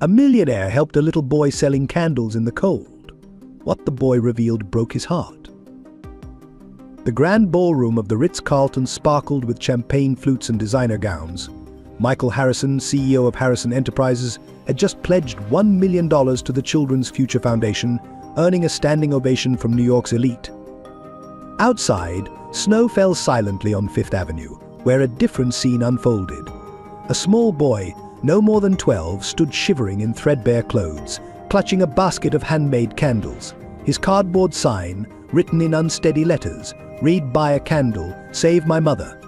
A millionaire helped a little boy selling candles in the cold. What the boy revealed broke his heart. The grand ballroom of the Ritz-Carlton sparkled with champagne flutes and designer gowns. Michael Harrison, CEO of Harrison Enterprises, had just pledged $1 million to the Children's Future Foundation, earning a standing ovation from New York's elite. Outside, snow fell silently on Fifth Avenue, where a different scene unfolded. A small boy, no more than 12, stood shivering in threadbare clothes, clutching a basket of handmade candles. His cardboard sign, written in unsteady letters, read, "Buy a candle, save my mother."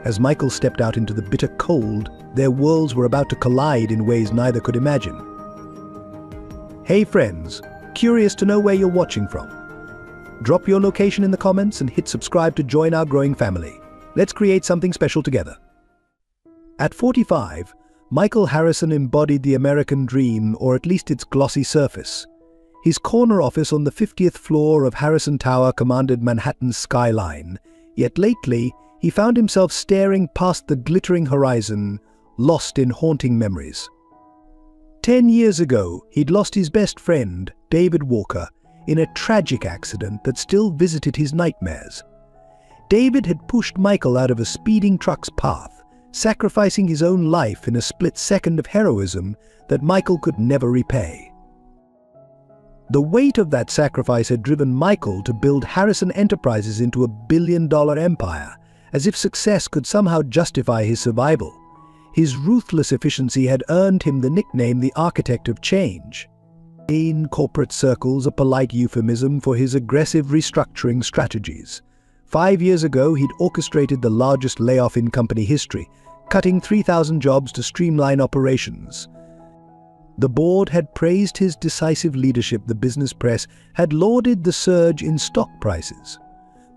As Michael stepped out into the bitter cold, their worlds were about to collide in ways neither could imagine. Hey friends, curious to know where you're watching from? Drop your location in the comments and hit subscribe to join our growing family. Let's create something special together. At 45, Michael Harrison embodied the American dream, or at least its glossy surface. His corner office on the 50th floor of Harrison Tower commanded Manhattan's skyline, yet lately he found himself staring past the glittering horizon, lost in haunting memories. 10 years ago, he'd lost his best friend, David Walker, in a tragic accident that still visited his nightmares. David had pushed Michael out of a speeding truck's path, sacrificing his own life in a split second of heroism that Michael could never repay. The weight of that sacrifice had driven Michael to build Harrison Enterprises into $1 billion empire, as if success could somehow justify his survival. His ruthless efficiency had earned him the nickname the Architect of Change. In corporate circles, a polite euphemism for his aggressive restructuring strategies. 5 years ago, he'd orchestrated the largest layoff in company history, cutting 3,000 jobs to streamline operations. The board had praised his decisive leadership. The business press had lauded the surge in stock prices.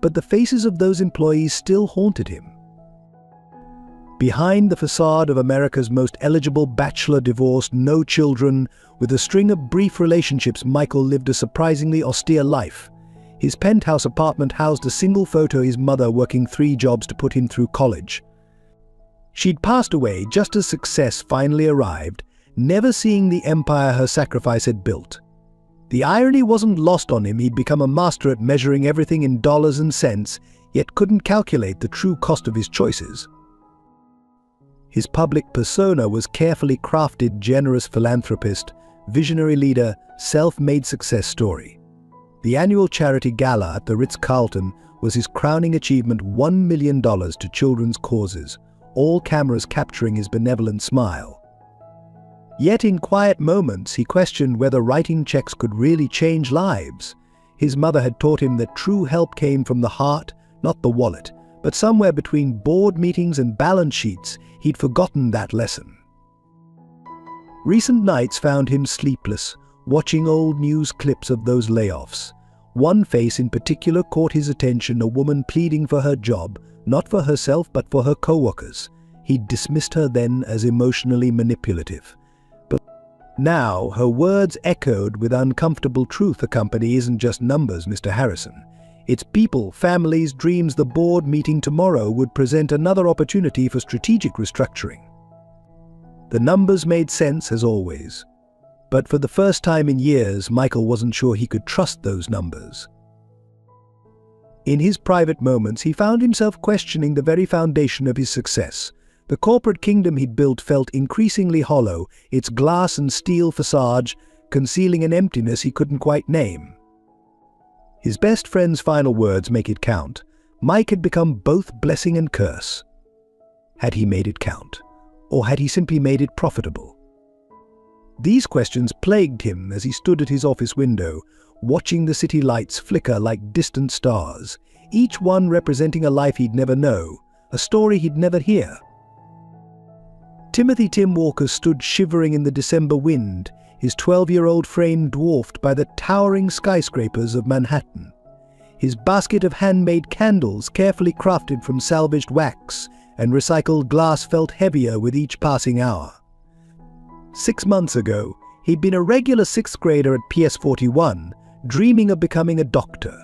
But the faces of those employees still haunted him. Behind the facade of America's most eligible bachelor, divorced, no children, with a string of brief relationships, Michael lived a surprisingly austere life. His penthouse apartment housed a single photo of his mother working 3 jobs to put him through college. She'd passed away just as success finally arrived, never seeing the empire her sacrifice had built. The irony wasn't lost on him. He'd become a master at measuring everything in dollars and cents, yet couldn't calculate the true cost of his choices. His public persona was carefully crafted: generous philanthropist, visionary leader, self-made success story. The annual charity gala at the Ritz-Carlton was his crowning achievement: $1 million to children's causes, all cameras capturing his benevolent smile. Yet in quiet moments, he questioned whether writing checks could really change lives. His mother had taught him that true help came from the heart, not the wallet. But somewhere between board meetings and balance sheets, he'd forgotten that lesson. Recent nights found him sleepless, watching old news clips of those layoffs. One face in particular caught his attention: a woman pleading for her job, not for herself but for her co-workers. He'd dismissed her then as emotionally manipulative. But now her words echoed with uncomfortable truth. A company isn't just numbers, Mr. Harrison. It's people, families, dreams. The board meeting tomorrow would present another opportunity for strategic restructuring. The numbers made sense as always. But for the first time in years, Michael wasn't sure he could trust those numbers. In his private moments, he found himself questioning the very foundation of his success. The corporate kingdom he'd built felt increasingly hollow, its glass and steel facade concealing an emptiness he couldn't quite name. His best friend's final words make it count. Mike had become both blessing and curse. Had he made it count? Or had he simply made it profitable? These questions plagued him as he stood at his office window, watching the city lights flicker like distant stars, each one representing a life he'd never know, a story he'd never hear. Timothy Tim Walker stood shivering in the December wind, his 12-year-old frame dwarfed by the towering skyscrapers of Manhattan. His basket of handmade candles, carefully crafted from salvaged wax and recycled glass, felt heavier with each passing hour. 6 months ago, he'd been a regular 6th grader at PS 41, dreaming of becoming a doctor.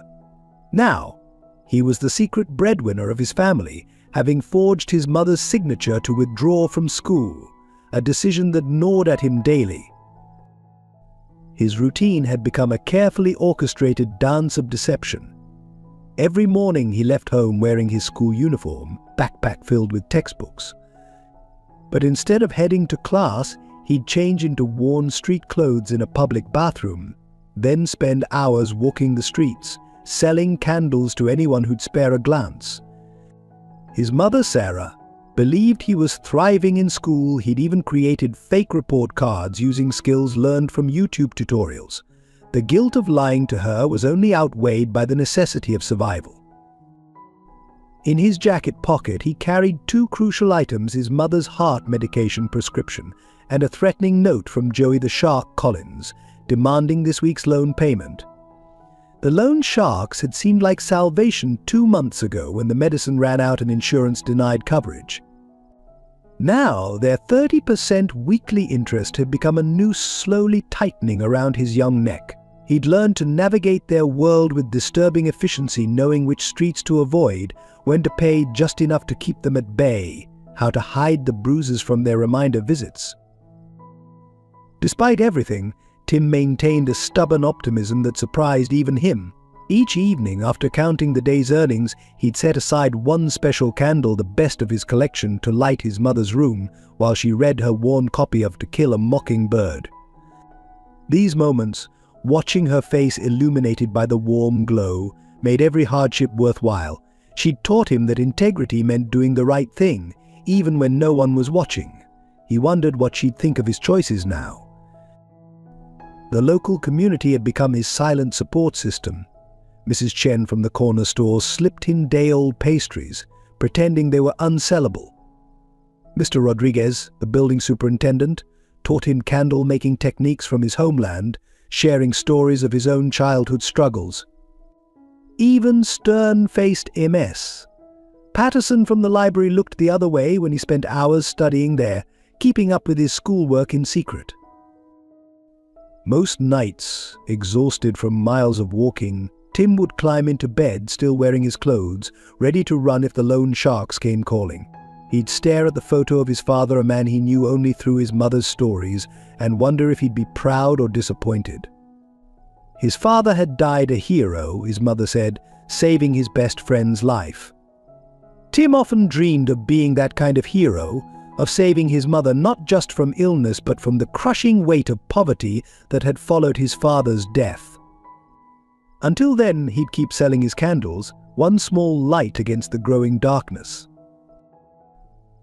Now, he was the secret breadwinner of his family, having forged his mother's signature to withdraw from school. a decision that gnawed at him daily. His routine had become a carefully orchestrated dance of deception. Every morning he left home wearing his school uniform, backpack filled with textbooks. But instead of heading to class, he'd change into worn street clothes in a public bathroom, then spend hours walking the streets, selling candles to anyone who'd spare a glance. His mother, Sarah, believed he was thriving in school. He'd even created fake report cards using skills learned from YouTube tutorials. The guilt of lying to her was only outweighed by the necessity of survival. In his jacket pocket, he carried two crucial items: his mother's heart medication prescription and a threatening note from Joey the Shark Collins, demanding this week's loan payment. The loan sharks had seemed like salvation 2 months ago when the medicine ran out and insurance denied coverage. Now, their 30% weekly interest had become a noose slowly tightening around his young neck. He'd learned to navigate their world with disturbing efficiency, knowing which streets to avoid, when to pay just enough to keep them at bay, how to hide the bruises from their reminder visits. Despite everything, Tim maintained a stubborn optimism that surprised even him. Each evening, after counting the day's earnings, he'd set aside one special candle, the best of his collection, to light his mother's room while she read her worn copy of To Kill a Mockingbird. These moments, watching her face illuminated by the warm glow, made every hardship worthwhile. She'd taught him that integrity meant doing the right thing, even when no one was watching. He wondered what she'd think of his choices now. The local community had become his silent support system. Mrs. Chen from the corner store slipped him day-old pastries, pretending they were unsellable. Mr. Rodriguez, the building superintendent, taught him candle-making techniques from his homeland, sharing stories of his own childhood struggles. Even stern-faced MS. Patterson from the library looked the other way when he spent hours studying there, keeping up with his schoolwork in secret. Most nights, exhausted from miles of walking, Tim would climb into bed, still wearing his clothes, ready to run if the loan sharks came calling. He'd stare at the photo of his father, a man he knew only through his mother's stories, and wonder if he'd be proud or disappointed. His father had died a hero, his mother said, saving his best friend's life. Tim often dreamed of being that kind of hero, of saving his mother not just from illness but from the crushing weight of poverty that had followed his father's death. Until then, he'd keep selling his candles, one small light against the growing darkness.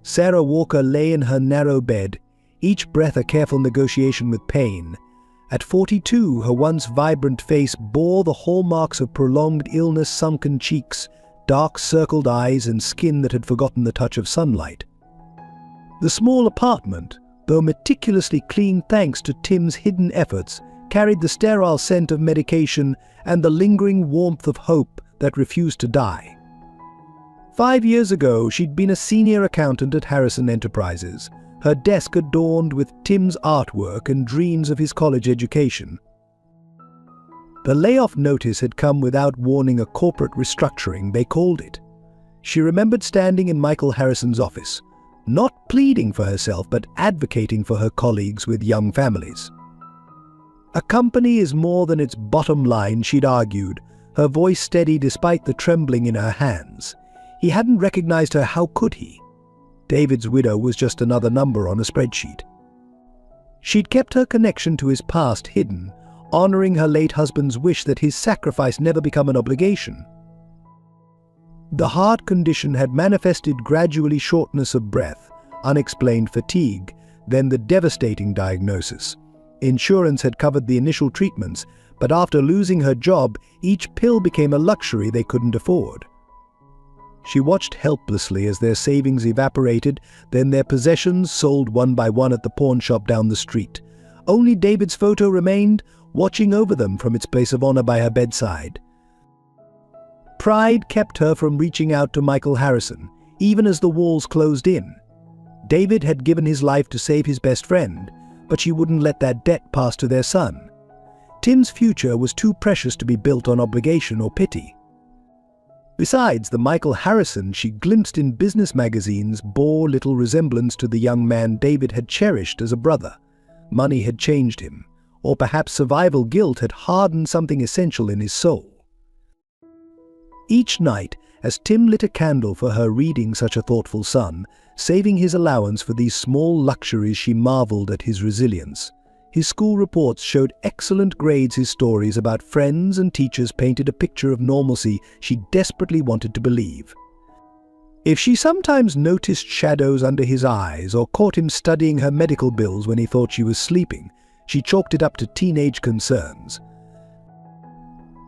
Sarah Walker lay in her narrow bed, each breath a careful negotiation with pain. At 42, her once vibrant face bore the hallmarks of prolonged illness: sunken cheeks, dark circled eyes, and skin that had forgotten the touch of sunlight. The small apartment, though meticulously clean thanks to Tim's hidden efforts, carried the sterile scent of medication and the lingering warmth of hope that refused to die. 5 years ago, she'd been a senior accountant at Harrison Enterprises, her desk adorned with Tim's artwork and dreams of his college education. The layoff notice had come without warning, a corporate restructuring, they called it. She remembered standing in Michael Harrison's office, not pleading for herself but advocating for her colleagues with young families. A company is more than its bottom line, she'd argued, her voice steady despite the trembling in her hands. He hadn't recognized her, how could he? David's widow was just another number on a spreadsheet. She'd kept her connection to his past hidden, honoring her late husband's wish that his sacrifice never become an obligation. The heart condition had manifested gradually: shortness of breath, unexplained fatigue, then the devastating diagnosis. Insurance had covered the initial treatments, but after losing her job, each pill became a luxury they couldn't afford. She watched helplessly as their savings evaporated, then their possessions sold one by one at the pawn shop down the street. Only David's photo remained, watching over them from its place of honor by her bedside. Pride kept her from reaching out to Michael Harrison, even as the walls closed in. David had given his life to save his best friend, but she wouldn't let that debt pass to their son. Tim's future was too precious to be built on obligation or pity. Besides, the Michael Harrison she glimpsed in business magazines bore little resemblance to the young man David had cherished as a brother. Money had changed him, or perhaps survival guilt had hardened something essential in his soul. Each night, as Tim lit a candle for her reading such a thoughtful son, saving his allowance for these small luxuries, she marveled at his resilience. His school reports showed excellent grades. His stories about friends and teachers painted a picture of normalcy she desperately wanted to believe. If she sometimes noticed shadows under his eyes or caught him studying her medical bills when he thought she was sleeping, she chalked it up to teenage concerns.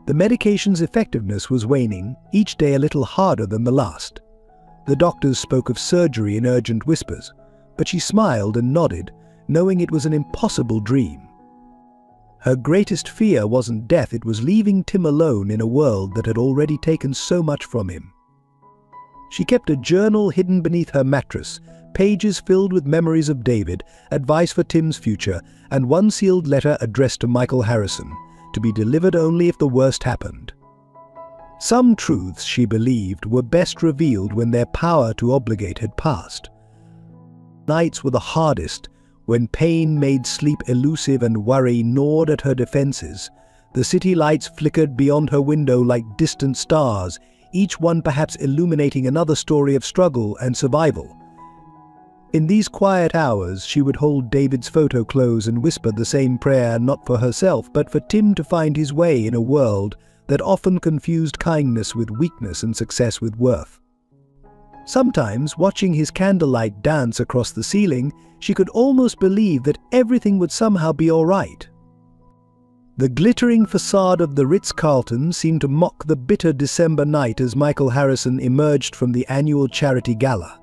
The medication's effectiveness was waning, each day a little harder than the last. The doctors spoke of surgery in urgent whispers, but she smiled and nodded, knowing it was an impossible dream. Her greatest fear wasn't death, it was leaving Tim alone in a world that had already taken so much from him. She kept a journal hidden beneath her mattress, pages filled with memories of David, advice for Tim's future, and one sealed letter addressed to Michael Harrison, to be delivered only if the worst happened. Some truths, she believed, were best revealed when their power to obligate had passed. Nights were the hardest, when pain made sleep elusive and worry gnawed at her defenses. The city lights flickered beyond her window like distant stars, each one perhaps illuminating another story of struggle and survival. In these quiet hours, she would hold David's photo close and whisper the same prayer, not for herself, but for Tim to find his way in a world that often confused kindness with weakness and success with worth. Sometimes, watching his candlelight dance across the ceiling, she could almost believe that everything would somehow be all right. The glittering facade of the Ritz-Carlton seemed to mock the bitter December night as Michael Harrison emerged from the annual charity gala.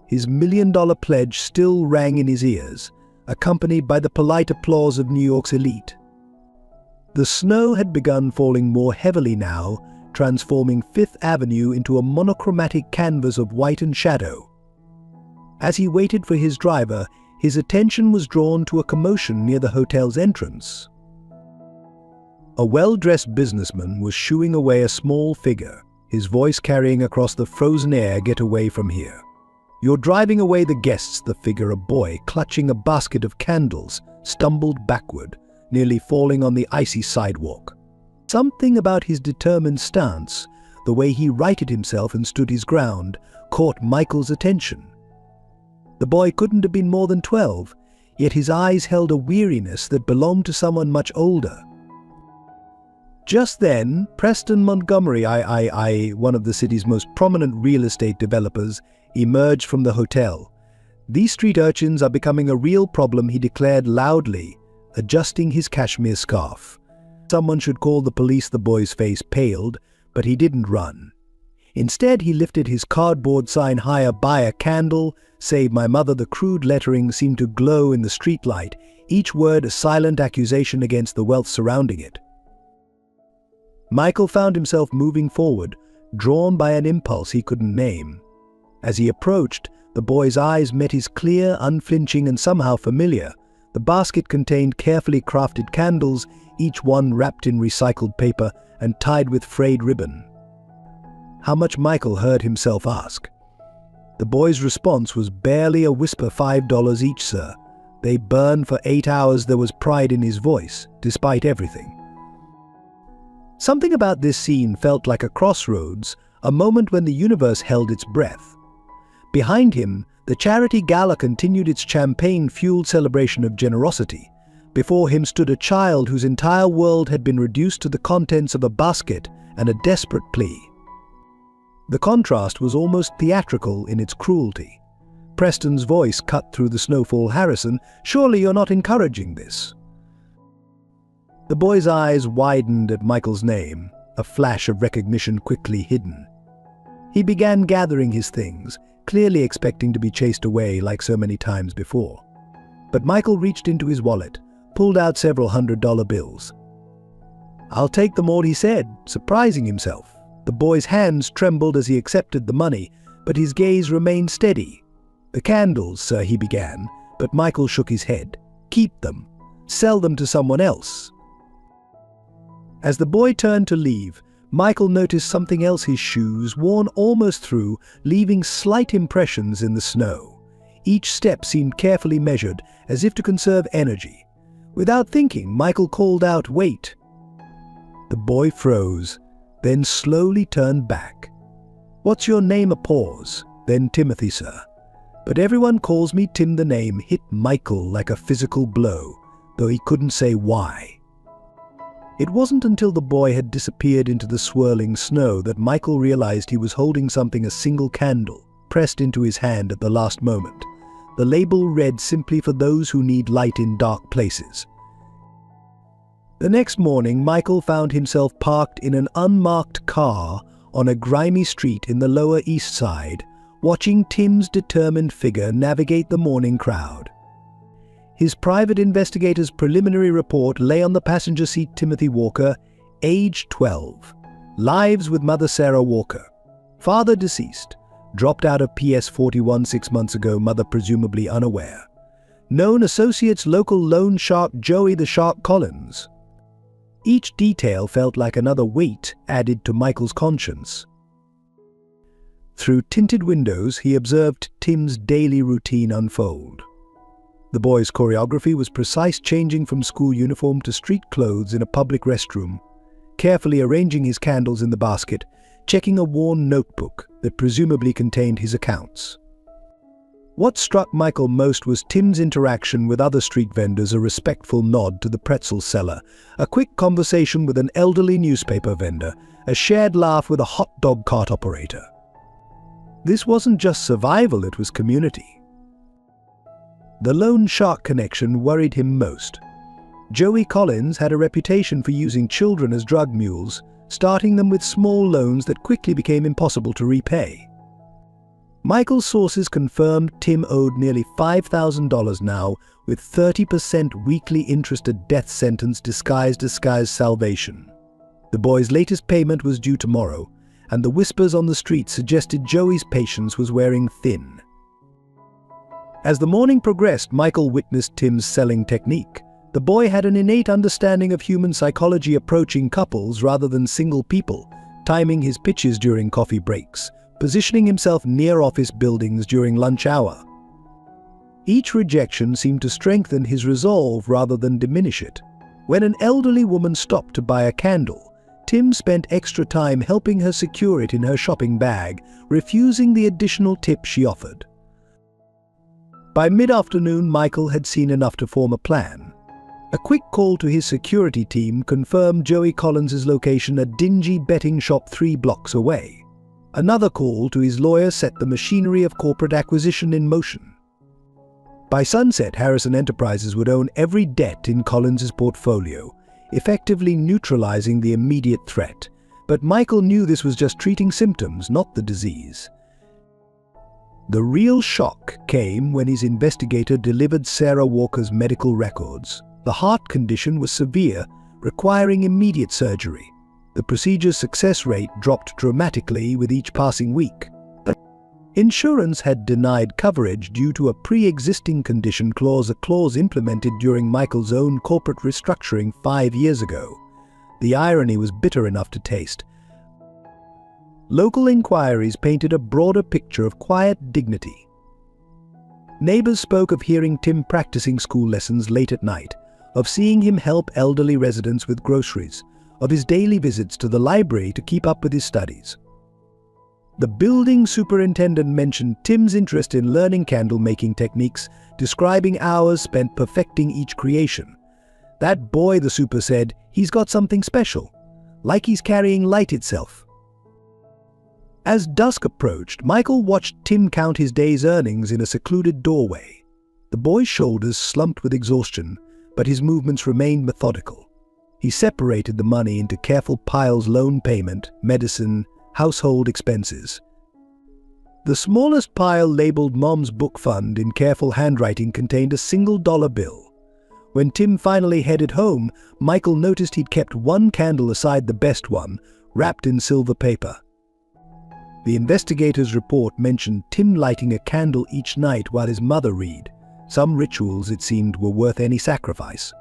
His million-dollar pledge still rang in his ears, accompanied by the polite applause of New York's elite. The snow had begun falling more heavily now, transforming Fifth Avenue into a monochromatic canvas of white and shadow. As he waited for his driver, his attention was drawn to a commotion near the hotel's entrance. A well-dressed businessman was shooing away a small figure, his voice carrying across the frozen air, "Get away from here. You're driving away the guests." The figure, a boy clutching a basket of candles, stumbled backward, nearly falling on the icy sidewalk. Something about his determined stance, the way he righted himself and stood his ground, caught Michael's attention. The boy couldn't have been more than 12, yet his eyes held a weariness that belonged to someone much older. Just then, Preston Montgomery, one of the city's most prominent real estate developers, emerged from the hotel. "These street urchins are becoming a real problem," he declared loudly, adjusting his cashmere scarf. Someone should call the police. The boy's face paled, but he didn't run. Instead, he lifted his cardboard sign higher. "Buy a candle, save my mother." The crude lettering seemed to glow in the streetlight, each word a silent accusation against the wealth surrounding it. Michael found himself moving forward, drawn by an impulse he couldn't name. As he approached, the boy's eyes met his clear, unflinching, and somehow familiar. The basket contained carefully crafted candles, each one wrapped in recycled paper and tied with frayed ribbon. How much, Michael heard himself ask. The boy's response was barely a whisper. $5 each, sir. They burn for 8 hours." There was pride in his voice, despite everything. Something about this scene felt like a crossroads, a moment when the universe held its breath. Behind him, the charity gala continued its champagne-fueled celebration of generosity. Before him stood a child whose entire world had been reduced to the contents of a basket and a desperate plea. The contrast was almost theatrical in its cruelty. Preston's voice cut through the snowfall. "Harrison, surely you're not encouraging this." The boy's eyes widened at Michael's name, a flash of recognition quickly hidden. He began gathering his things, clearly expecting to be chased away like so many times before. But Michael reached into his wallet, pulled out several $100 bills. "I'll take them all," he said, surprising himself. The boy's hands trembled as he accepted the money, but his gaze remained steady. "The candles, sir," he began, but Michael shook his head. "Keep them. Sell them to someone else." As the boy turned to leave, Michael noticed something else: his shoes, worn almost through, leaving slight impressions in the snow. Each step seemed carefully measured, as if to conserve energy. Without thinking, Michael called out, "Wait!" The boy froze, then slowly turned back. "What's your name?" A pause. Then, "Timothy, sir. But everyone calls me Tim." The name hit Michael like a physical blow, though he couldn't say why. It wasn't until the boy had disappeared into the swirling snow that Michael realized he was holding something: a single candle, pressed into his hand at the last moment. The label read simply, "For those who need light in dark places." The next morning, Michael found himself parked in an unmarked car on a grimy street in the Lower East Side, watching Tim's determined figure navigate the morning crowd. His private investigator's preliminary report lay on the passenger seat: Timothy Walker, age 12. Lives with mother Sarah Walker. Father deceased. Dropped out of PS 41 6 months ago, mother presumably unaware. Known associates: local loan shark Joey the Shark Collins. Each detail felt like another weight added to Michael's conscience. Through tinted windows, he observed Tim's daily routine unfold. The boy's choreography was precise, changing from school uniform to street clothes in a public restroom, carefully arranging his candles in the basket, checking a worn notebook that presumably contained his accounts. What struck Michael most was Tim's interaction with other street vendors: a respectful nod to the pretzel seller, a quick conversation with an elderly newspaper vendor, a shared laugh with a hot dog cart operator. This wasn't just survival, it was community. The loan shark connection worried him most. Joey Collins had a reputation for using children as drug mules, starting them with small loans that quickly became impossible to repay. Michael's sources confirmed Tim owed nearly $5,000 now, with 30% weekly interest, a death sentence disguised as salvation. The boy's latest payment was due tomorrow, and the whispers on the street suggested Joey's patience was wearing thin. As the morning progressed, Michael witnessed Tim's selling technique. The boy had an innate understanding of human psychology, approaching couples rather than single people, timing his pitches during coffee breaks, positioning himself near office buildings during lunch hour. Each rejection seemed to strengthen his resolve rather than diminish it. When an elderly woman stopped to buy a candle, Tim spent extra time helping her secure it in her shopping bag, refusing the additional tip she offered. By mid-afternoon, Michael had seen enough to form a plan. A quick call to his security team confirmed Joey Collins's location: a dingy betting shop 3 blocks away. Another call to his lawyer set the machinery of corporate acquisition in motion. By sunset, Harrison Enterprises would own every debt in Collins's portfolio, effectively neutralizing the immediate threat. But Michael knew this was just treating symptoms, not the disease. The real shock came when his investigator delivered Sarah Walker's medical records. The heart condition was severe, requiring immediate surgery. The procedure's success rate dropped dramatically with each passing week. Insurance had denied coverage due to a pre-existing condition clause, a clause implemented during Michael's own corporate restructuring 5 years ago. The irony was bitter enough to taste. Local inquiries painted a broader picture of quiet dignity. Neighbors spoke of hearing Tim practicing school lessons late at night, of seeing him help elderly residents with groceries, of his daily visits to the library to keep up with his studies. The building superintendent mentioned Tim's interest in learning candle-making techniques, describing hours spent perfecting each creation. "That boy," the super said, "he's got something special, like he's carrying light itself." As dusk approached, Michael watched Tim count his day's earnings in a secluded doorway. The boy's shoulders slumped with exhaustion, but his movements remained methodical. He separated the money into careful piles: loan payment, medicine, household expenses. The smallest pile, labeled Mom's Book Fund in careful handwriting, contained a single dollar bill. When Tim finally headed home, Michael noticed he'd kept one candle aside, the best one, wrapped in silver paper. The investigator's report mentioned Tim lighting a candle each night while his mother read. Some rituals, it seemed, were worth any sacrifice.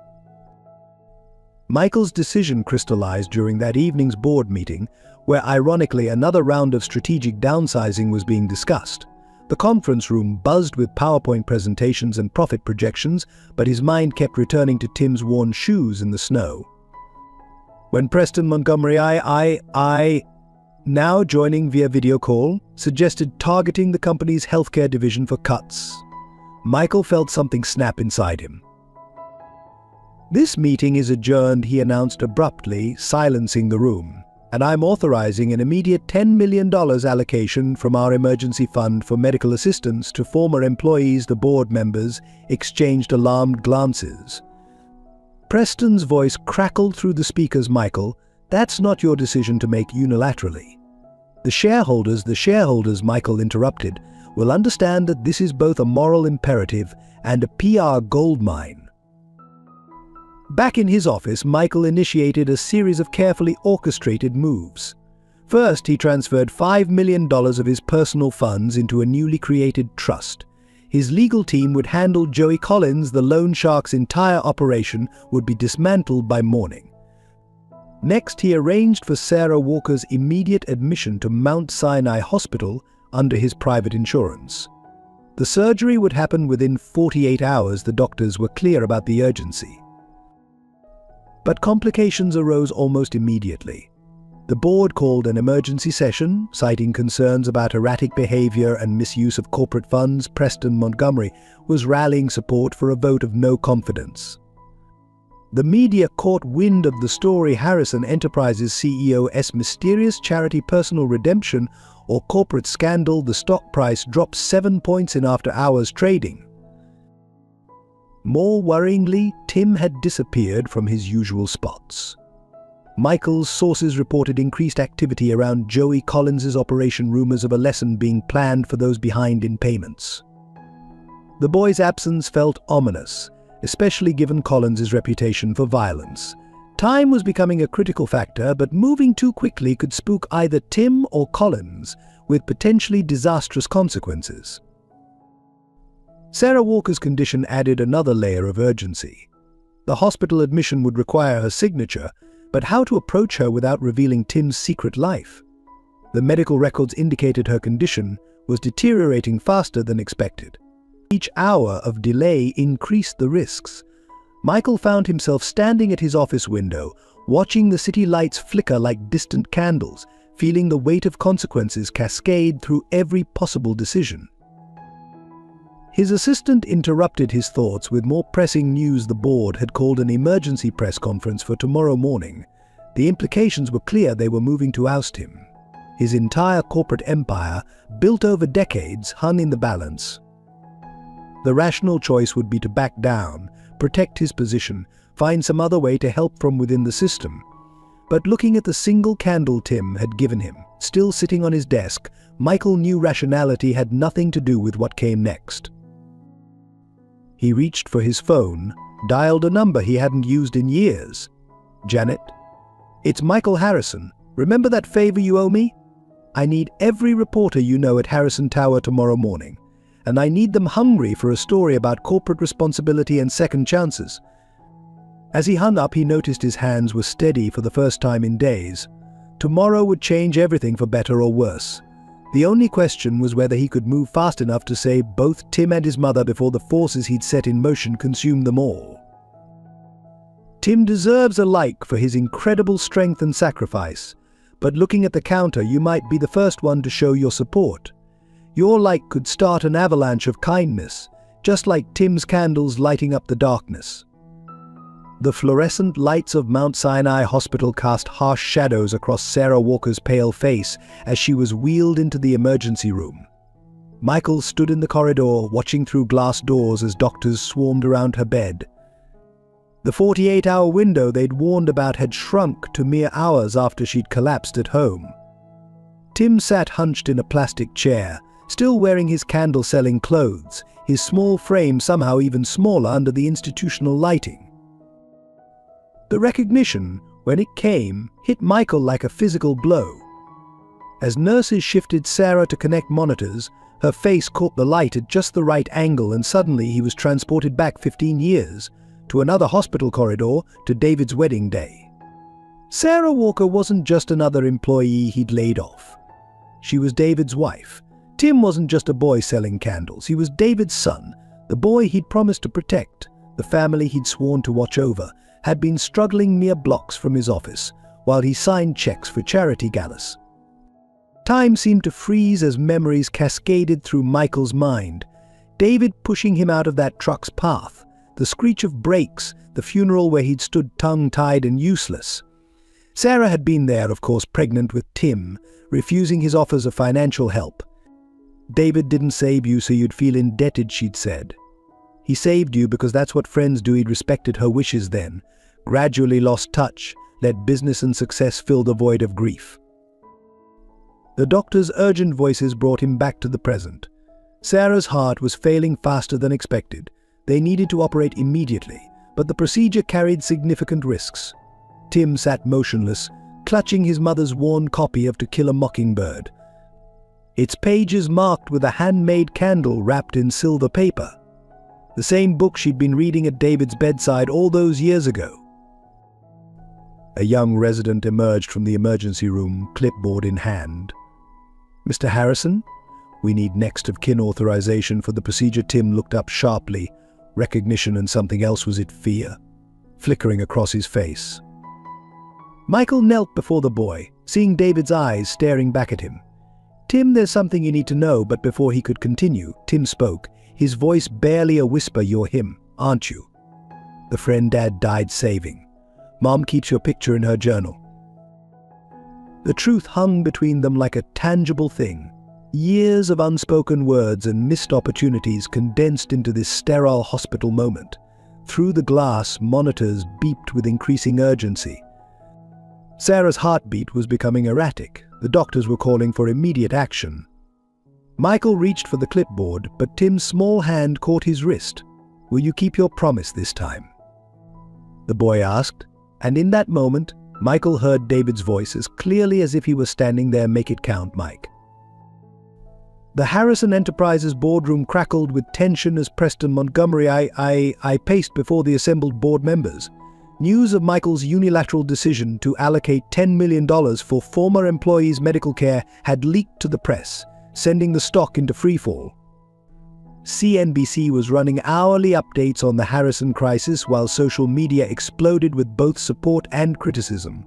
Michael's decision crystallized during that evening's board meeting, where ironically another round of strategic downsizing was being discussed. The conference room buzzed with PowerPoint presentations and profit projections, but his mind kept returning to Tim's worn shoes in the snow. When Preston Montgomery, now joining via video call, suggested targeting the company's healthcare division for cuts, Michael felt something snap inside him. "This meeting is adjourned," he announced abruptly, silencing the room. "And I'm authorizing an immediate $10 million allocation from our emergency fund for medical assistance to former employees." The board members exchanged alarmed glances. Preston's voice crackled through the speakers. "Michael, that's not your decision to make unilaterally. The shareholders, Michael interrupted, will understand that this is both a moral imperative and a PR goldmine." Back in his office, Michael initiated a series of carefully orchestrated moves. First, he transferred $5 million of his personal funds into a newly created trust. His legal team would handle Joey Collins. The loan shark's entire operation would be dismantled by morning. Next, he arranged for Sarah Walker's immediate admission to Mount Sinai Hospital under his private insurance. The surgery would happen within 48 hours. The doctors were clear about the urgency. But complications arose almost immediately. The board called an emergency session, citing concerns about erratic behavior and misuse of corporate funds. Preston Montgomery was rallying support for a vote of no confidence. The media caught wind of the story. Harrison Enterprises CEO's mysterious charity personal redemption or corporate scandal. The stock price dropped 7 points in after-hours trading. More worryingly, Tim had disappeared from his usual spots. Michael's sources reported increased activity around Joey Collins's operation, rumors of a lesson being planned for those behind in payments. The boy's absence felt ominous, especially given Collins's reputation for violence. Time was becoming a critical factor, but moving too quickly could spook either Tim or Collins, with potentially disastrous consequences. Sarah Walker's condition added another layer of urgency. The hospital admission would require her signature, but how to approach her without revealing Tim's secret life? The medical records indicated her condition was deteriorating faster than expected. Each hour of delay increased the risks. Michael found himself standing at his office window, watching the city lights flicker like distant candles, feeling the weight of consequences cascade through every possible decision. His assistant interrupted his thoughts with more pressing news. The board had called an emergency press conference for tomorrow morning. The implications were clear. They were moving to oust him. His entire corporate empire, built over decades, hung in the balance. The rational choice would be to back down, protect his position, find some other way to help from within the system. But looking at the single candle Tim had given him, still sitting on his desk, Michael knew rationality had nothing to do with what came next. He reached for his phone, dialed a number he hadn't used in years. "Janet? It's Michael Harrison. Remember that favor you owe me? I need every reporter you know at Harrison Tower tomorrow morning, and I need them hungry for a story about corporate responsibility and second chances." As he hung up, he noticed his hands were steady for the first time in days. Tomorrow would change everything for better or worse. The only question was whether he could move fast enough to save both Tim and his mother before the forces he'd set in motion consumed them all. Tim deserves a like for his incredible strength and sacrifice, but looking at the counter, you might be the first one to show your support. Your like could start an avalanche of kindness, just like Tim's candles lighting up the darkness. The fluorescent lights of Mount Sinai Hospital cast harsh shadows across Sarah Walker's pale face as she was wheeled into the emergency room. Michael stood in the corridor, watching through glass doors as doctors swarmed around her bed. The 48-hour window they'd warned about had shrunk to mere hours after she'd collapsed at home. Tim sat hunched in a plastic chair, still wearing his candle-selling clothes, his small frame somehow even smaller under the institutional lighting. The recognition, when it came, hit Michael like a physical blow. As nurses shifted Sarah to connect monitors, her face caught the light at just the right angle, and suddenly he was transported back 15 years, to another hospital corridor, to David's wedding day. Sarah Walker wasn't just another employee he'd laid off. She was David's wife. Tim wasn't just a boy selling candles. He was David's son, the boy he'd promised to protect. The family he'd sworn to watch over had been struggling mere blocks from his office while he signed checks for charity galas. Time seemed to freeze as memories cascaded through Michael's mind. David pushing him out of that truck's path, the screech of brakes, the funeral where he'd stood tongue-tied and useless. Sarah had been there, of course, pregnant with Tim, refusing his offers of financial help. David didn't save you so you'd feel indebted, she'd said. He saved you because that's what friends do. He'd respected her wishes then, gradually lost touch, let business and success fill the void of grief. The doctor's urgent voices brought him back to the present. Sarah's heart was failing faster than expected. They needed to operate immediately, but the procedure carried significant risks. Tim sat motionless, clutching his mother's worn copy of To Kill a Mockingbird. Its pages marked with a handmade candle wrapped in silver paper. The same book she'd been reading at David's bedside all those years ago. A young resident emerged from the emergency room, clipboard in hand. "Mr. Harrison, we need next of kin authorization for the procedure." Tim looked up sharply. Recognition and something else, was it fear, flickering across his face. Michael knelt before the boy, seeing David's eyes staring back at him. "Tim, there's something you need to know." But before he could continue, Tim spoke, his voice barely a whisper. "You're him, aren't you? The friend Dad died saving. Mom keeps your picture in her journal." The truth hung between them like a tangible thing. Years of unspoken words and missed opportunities condensed into this sterile hospital moment. Through the glass, monitors beeped with increasing urgency. Sarah's heartbeat was becoming erratic. The doctors were calling for immediate action. Michael reached for the clipboard, but Tim's small hand caught his wrist. "Will you keep your promise this time?" the boy asked, and in that moment, Michael heard David's voice as clearly as if he was standing there. "Make it count, Mike." The Harrison Enterprises boardroom crackled with tension as Preston Montgomery I paced before the assembled board members. News of Michael's unilateral decision to allocate $10 million for former employees' medical care had leaked to the press, sending the stock into freefall. CNBC was running hourly updates on the Harrison crisis while social media exploded with both support and criticism.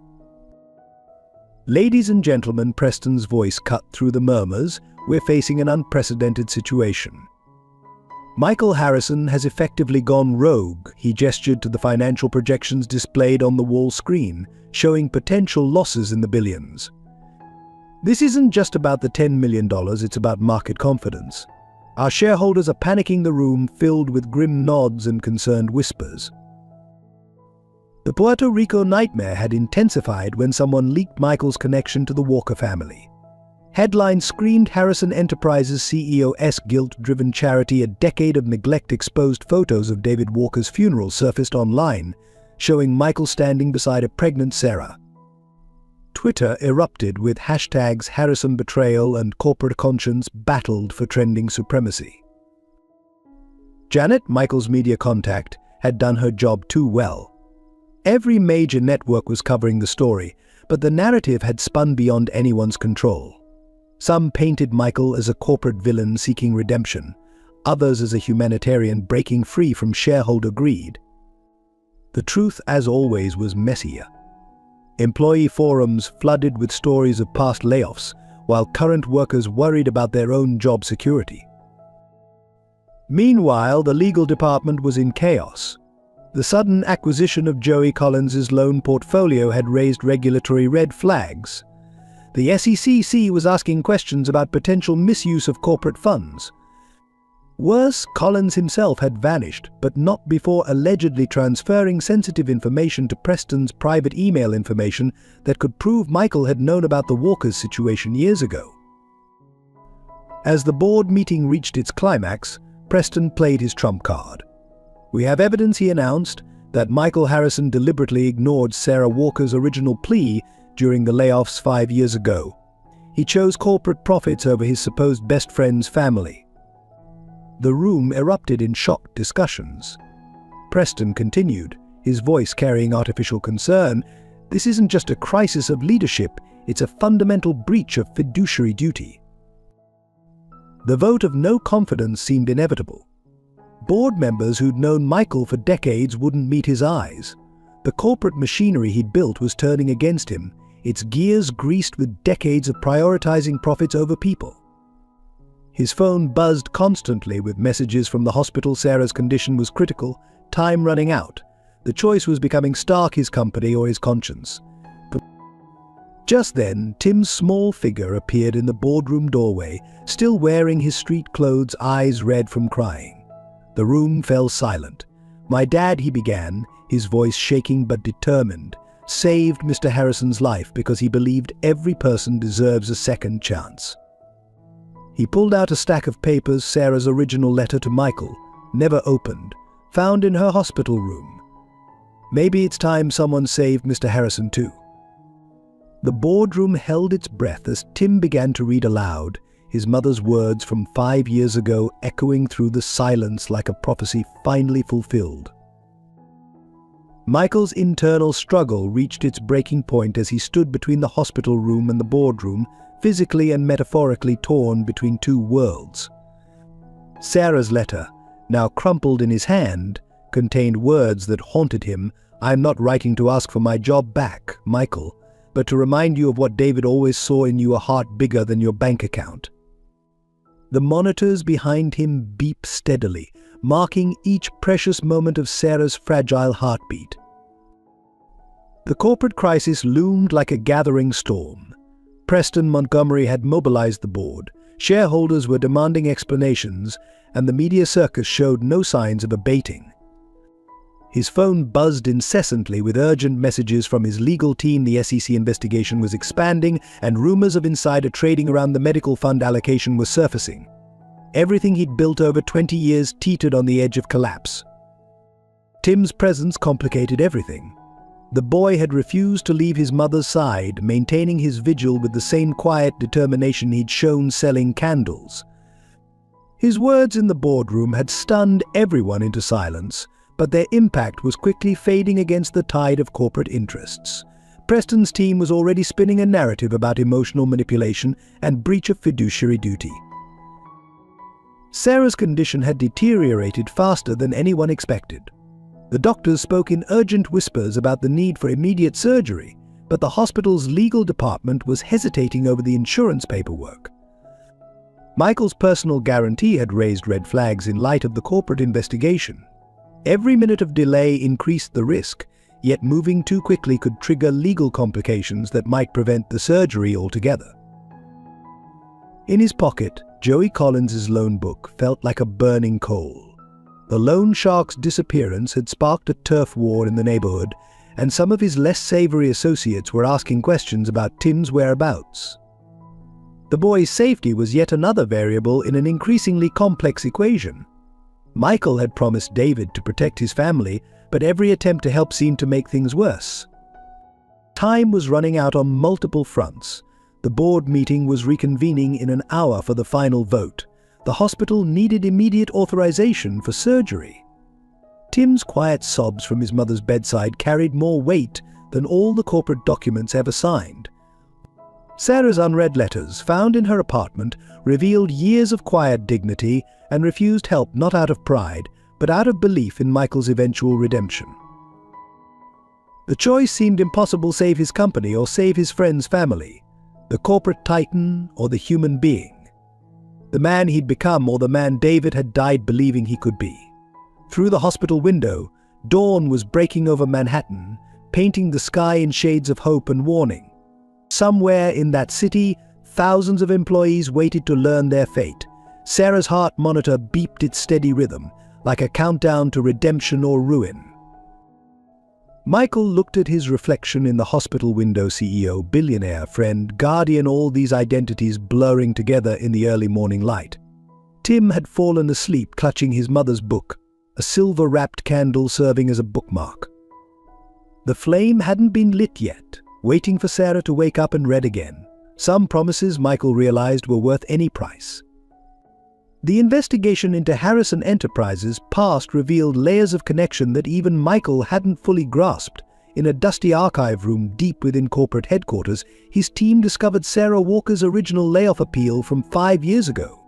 "Ladies and gentlemen," Preston's voice cut through the murmurs, "we're facing an unprecedented situation. Michael Harrison has effectively gone rogue." He gestured to the financial projections displayed on the wall screen, showing potential losses in the billions. "This isn't just about the $10 million, it's about market confidence. Our shareholders are panicking." The room filled with grim nods and concerned whispers. The Puerto Rico nightmare had intensified when someone leaked Michael's connection to the Walker family. Headlines screamed Harrison Enterprises CEO's guilt-driven charity. A decade of neglect exposed. Photos of David Walker's funeral surfaced online, showing Michael standing beside a pregnant Sarah. Twitter erupted with hashtags Harrison betrayal and corporate conscience battled for trending supremacy. Janet, Michael's media contact, had done her job too well. Every major network was covering the story, but the narrative had spun beyond anyone's control. Some painted Michael as a corporate villain seeking redemption, others as a humanitarian breaking free from shareholder greed. The truth, as always, was messier. Employee forums flooded with stories of past layoffs, while current workers worried about their own job security. Meanwhile, the legal department was in chaos. The sudden acquisition of Joey Collins's loan portfolio had raised regulatory red flags. The SEC was asking questions about potential misuse of corporate funds. Worse, Collins himself had vanished, but not before allegedly transferring sensitive information to Preston's private email information that could prove Michael had known about the Walkers' situation years ago. As the board meeting reached its climax, Preston played his trump card. "We have evidence," he announced, "that Michael Harrison deliberately ignored Sarah Walker's original plea during the layoffs 5 years ago. He chose corporate profits over his supposed best friend's family." The room erupted in shocked discussions. Preston continued, his voice carrying artificial concern, "This isn't just a crisis of leadership, it's a fundamental breach of fiduciary duty." The vote of no confidence seemed inevitable. Board members who'd known Michael for decades wouldn't meet his eyes. The corporate machinery he'd built was turning against him, its gears greased with decades of prioritizing profits over people. His phone buzzed constantly with messages from the hospital. Sarah's condition was critical, time running out. The choice was becoming stark: his company or his conscience. But just then, Tim's small figure appeared in the boardroom doorway, still wearing his street clothes, eyes red from crying. The room fell silent. "My dad," he began, his voice shaking but determined, "saved Mr. Harrison's life because he believed every person deserves a second chance." He pulled out a stack of papers, Sarah's original letter to Michael, never opened, found in her hospital room. Maybe it's time someone saved Mr. Harrison too. The boardroom held its breath as Tim began to read aloud, his mother's words from 5 years ago echoing through the silence like a prophecy finally fulfilled. Michael's internal struggle reached its breaking point as he stood between the hospital room and the boardroom, physically and metaphorically torn between two worlds. Sarah's letter, now crumpled in his hand, contained words that haunted him. "I'm not writing to ask for my job back, Michael, but to remind you of what David always saw in you, a heart bigger than your bank account." The monitors behind him beeped steadily, marking each precious moment of Sarah's fragile heartbeat. The corporate crisis loomed like a gathering storm. Preston Montgomery had mobilized the board, shareholders were demanding explanations, and the media circus showed no signs of abating. His phone buzzed incessantly with urgent messages from his legal team. The SEC investigation was expanding, and rumors of insider trading around the medical fund allocation were surfacing. Everything he'd built over 20 years teetered on the edge of collapse. Tim's presence complicated everything. The boy had refused to leave his mother's side, maintaining his vigil with the same quiet determination he'd shown selling candles. His words in the boardroom had stunned everyone into silence, but their impact was quickly fading against the tide of corporate interests. Preston's team was already spinning a narrative about emotional manipulation and breach of fiduciary duty. Sarah's condition had deteriorated faster than anyone expected. The doctors spoke in urgent whispers about the need for immediate surgery, but the hospital's legal department was hesitating over the insurance paperwork. Michael's personal guarantee had raised red flags in light of the corporate investigation. Every minute of delay increased the risk, yet moving too quickly could trigger legal complications that might prevent the surgery altogether. In his pocket, Joey Collins's loan book felt like a burning coal. The loan shark's disappearance had sparked a turf war in the neighborhood, and some of his less savory associates were asking questions about Tim's whereabouts. The boy's safety was yet another variable in an increasingly complex equation. Michael had promised David to protect his family, but every attempt to help seemed to make things worse. Time was running out on multiple fronts. The board meeting was reconvening in an hour for the final vote. The hospital needed immediate authorization for surgery. Tim's quiet sobs from his mother's bedside carried more weight than all the corporate documents ever signed. Sarah's unread letters, found in her apartment, revealed years of quiet dignity and refused help not out of pride, but out of belief in Michael's eventual redemption. The choice seemed impossible: save his company or save his friend's family, the corporate titan or the human being. The man he'd become or the man David had died believing he could be. Through the hospital window, dawn was breaking over Manhattan, painting the sky in shades of hope and warning. Somewhere in that city, thousands of employees waited to learn their fate. Sarah's heart monitor beeped its steady rhythm, like a countdown to redemption or ruin. Michael looked at his reflection in the hospital window. CEO, billionaire, friend, guardian, all these identities blurring together in the early morning light. Tim had fallen asleep clutching his mother's book, a silver-wrapped candle serving as a bookmark. The flame hadn't been lit yet, waiting for Sarah to wake up and read again. Some promises, Michael realized, were worth any price. The investigation into Harrison Enterprises' past revealed layers of connection that even Michael hadn't fully grasped. In a dusty archive room deep within corporate headquarters, his team discovered Sarah Walker's original layoff appeal from 5 years ago.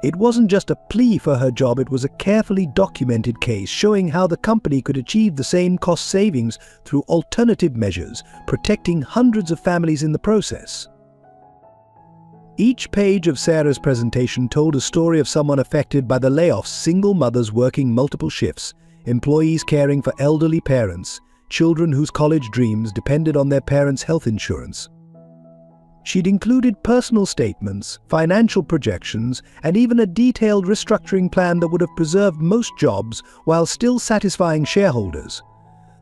It wasn't just a plea for her job, it was a carefully documented case showing how the company could achieve the same cost savings through alternative measures, protecting hundreds of families in the process. Each page of Sarah's presentation told a story of someone affected by the layoffs: single mothers working multiple shifts, employees caring for elderly parents, children whose college dreams depended on their parents' health insurance. She'd included personal statements, financial projections, and even a detailed restructuring plan that would have preserved most jobs while still satisfying shareholders.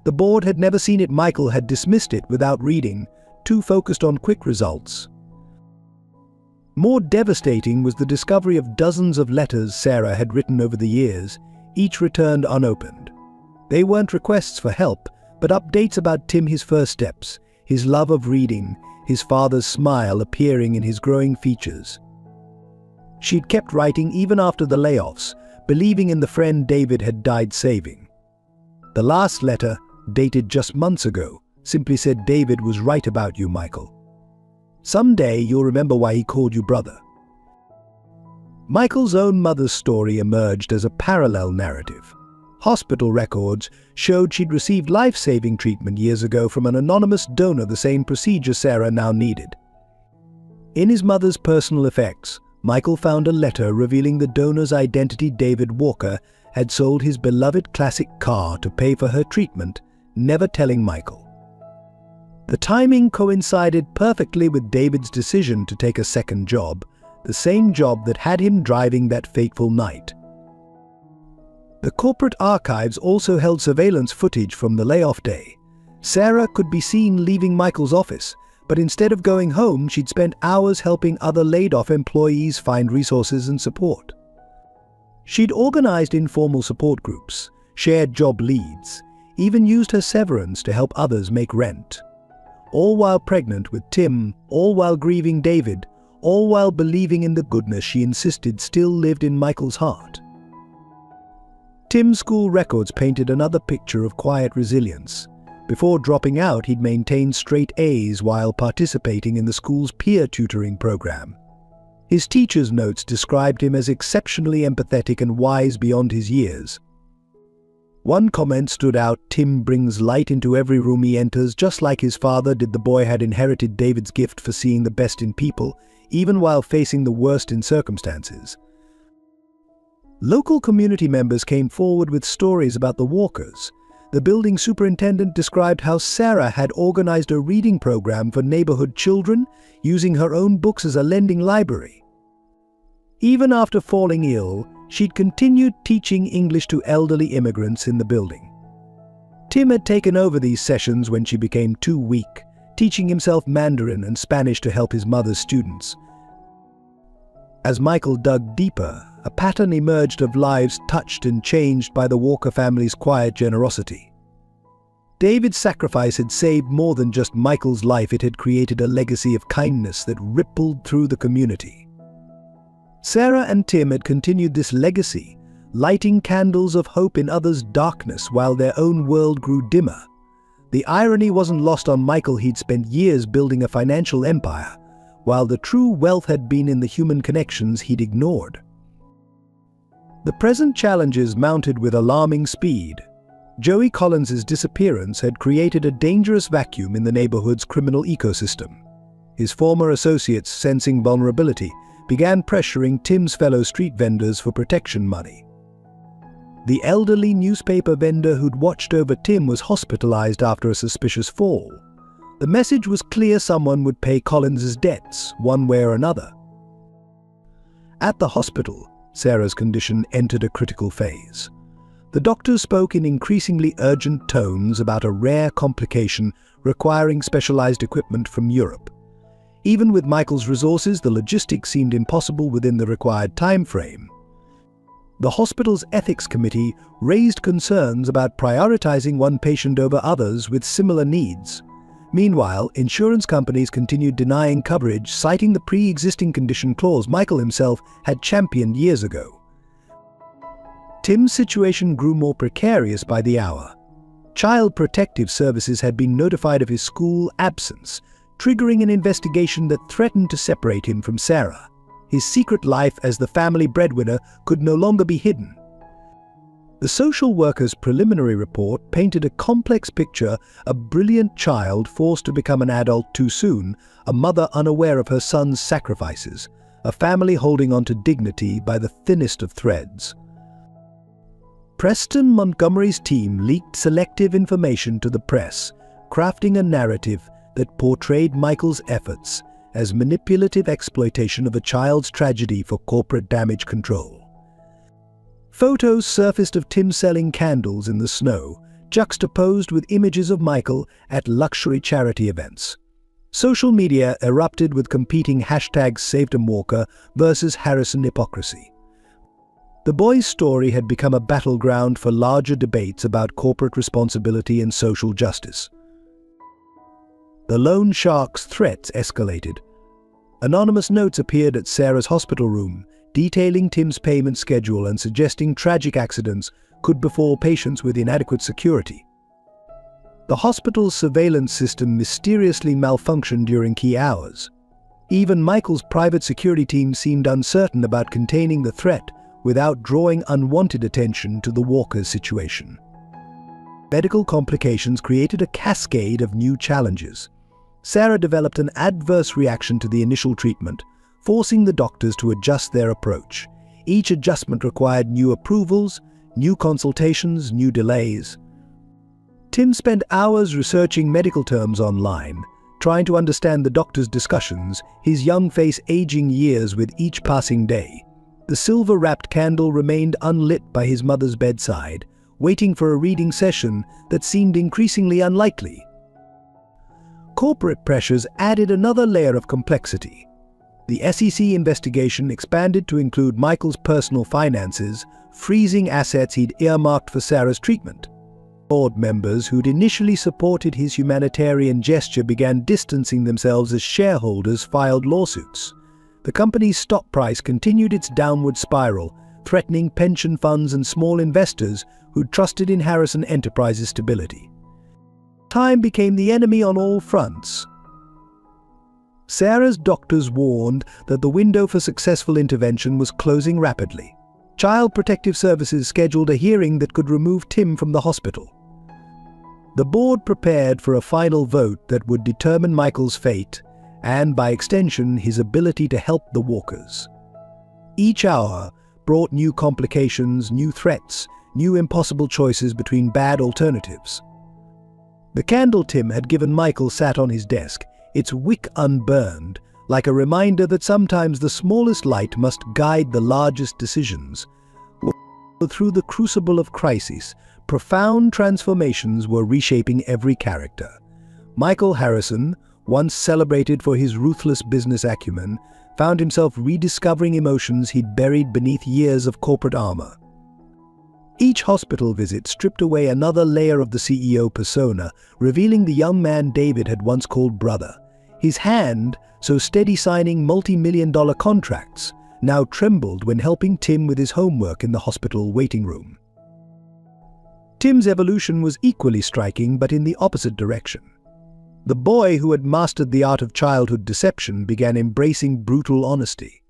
The board had never seen it. Michael had dismissed it without reading, too focused on quick results. More devastating was the discovery of dozens of letters Sarah had written over the years, each returned unopened. They weren't requests for help, but updates about Tim, his first steps, his love of reading, his father's smile appearing in his growing features. She'd kept writing even after the layoffs, believing in the friend David had died saving. The last letter, dated just months ago, simply said, "David was right about you, Michael. Someday you'll remember why he called you brother." Michael's own mother's story emerged as a parallel narrative. Hospital records showed she'd received life-saving treatment years ago from an anonymous donor, the same procedure Sarah now needed. In his mother's personal effects, Michael found a letter revealing the donor's identity. David Walker had sold his beloved classic car to pay for her treatment, never telling Michael. The timing coincided perfectly with David's decision to take a second job, the same job that had him driving that fateful night. The corporate archives also held surveillance footage from the layoff day. Sarah could be seen leaving Michael's office, but instead of going home, she'd spent hours helping other laid-off employees find resources and support. She'd organized informal support groups, shared job leads, even used her severance to help others make rent. All while pregnant with Tim, all while grieving David, all while believing in the goodness she insisted still lived in Michael's heart. Tim's school records painted another picture of quiet resilience. Before dropping out, he'd maintained straight A's while participating in the school's peer tutoring program. His teacher's notes described him as exceptionally empathetic and wise beyond his years. One comment stood out: "Tim brings light into every room he enters, just like his father did." The boy had inherited David's gift for seeing the best in people, even while facing the worst in circumstances. Local community members came forward with stories about the Walkers. The building superintendent described how Sarah had organized a reading program for neighborhood children, using her own books as a lending library. Even after falling ill, she'd continued teaching English to elderly immigrants in the building. Tim had taken over these sessions when she became too weak, teaching himself Mandarin and Spanish to help his mother's students. As Michael dug deeper, a pattern emerged of lives touched and changed by the Walker family's quiet generosity. David's sacrifice had saved more than just Michael's life, it had created a legacy of kindness that rippled through the community. Sarah and Tim had continued this legacy, lighting candles of hope in others' darkness while their own world grew dimmer. The irony wasn't lost on Michael. He'd spent years building a financial empire, while the true wealth had been in the human connections he'd ignored. The present challenges mounted with alarming speed. Joey Collins's disappearance had created a dangerous vacuum in the neighborhood's criminal ecosystem. His former associates, sensing vulnerability, began pressuring Tim's fellow street vendors for protection money. The elderly newspaper vendor who'd watched over Tim was hospitalized after a suspicious fall. The message was clear: someone would pay Collins's debts, one way or another. At the hospital, Sarah's condition entered a critical phase. The doctors spoke in increasingly urgent tones about a rare complication requiring specialized equipment from Europe. Even with Michael's resources, the logistics seemed impossible within the required time frame. The hospital's ethics committee raised concerns about prioritizing one patient over others with similar needs. Meanwhile, insurance companies continued denying coverage, citing the pre-existing condition clause Michael himself had championed years ago. Tim's situation grew more precarious by the hour. Child Protective Services had been notified of his school absence, triggering an investigation that threatened to separate him from Sarah. His secret life as the family breadwinner could no longer be hidden. The social worker's preliminary report painted a complex picture: a brilliant child forced to become an adult too soon, a mother unaware of her son's sacrifices, a family holding on to dignity by the thinnest of threads. Preston Montgomery's team leaked selective information to the press, crafting a narrative that portrayed Michael's efforts as manipulative exploitation of a child's tragedy for corporate damage control. Photos surfaced of Tim selling candles in the snow, juxtaposed with images of Michael at luxury charity events. Social media erupted with competing hashtags Save Tim Walker versus Harrison hypocrisy. The boy's story had become a battleground for larger debates about corporate responsibility and social justice. The loan shark's threats escalated. Anonymous notes appeared at Sarah's hospital room, detailing Tim's payment schedule and suggesting tragic accidents could befall patients with inadequate security. The hospital's surveillance system mysteriously malfunctioned during key hours. Even Michael's private security team seemed uncertain about containing the threat without drawing unwanted attention to the Walker's situation. Medical complications created a cascade of new challenges. Sarah developed an adverse reaction to the initial treatment, forcing the doctors to adjust their approach. Each adjustment required new approvals, new consultations, new delays. Tim spent hours researching medical terms online, trying to understand the doctor's discussions, his young face aging years with each passing day. The silver-wrapped candle remained unlit by his mother's bedside, waiting for a reading session that seemed increasingly unlikely. Corporate pressures added another layer of complexity. The SEC investigation expanded to include Michael's personal finances, freezing assets he'd earmarked for Sarah's treatment. Board members who'd initially supported his humanitarian gesture began distancing themselves as shareholders filed lawsuits. The company's stock price continued its downward spiral, threatening pension funds and small investors who'd trusted in Harrison Enterprises' stability. Time became the enemy on all fronts. Sarah's doctors warned that the window for successful intervention was closing rapidly. Child Protective Services scheduled a hearing that could remove Tim from the hospital. The board prepared for a final vote that would determine Michael's fate and, by extension, his ability to help the Walkers. Each hour brought new complications, new threats, new impossible choices between bad alternatives. The candle Tim had given Michael sat on his desk, its wick unburned, like a reminder that sometimes the smallest light must guide the largest decisions. Through the crucible of crisis, profound transformations were reshaping every character. Michael Harrison, once celebrated for his ruthless business acumen, found himself rediscovering emotions he'd buried beneath years of corporate armor. Each hospital visit stripped away another layer of the CEO persona, revealing the young man David had once called brother. His hand, so steady signing multi-million-dollar contracts, now trembled when helping Tim with his homework in the hospital waiting room. Tim's evolution was equally striking, but in the opposite direction. The boy who had mastered the art of childhood deception began embracing brutal honesty.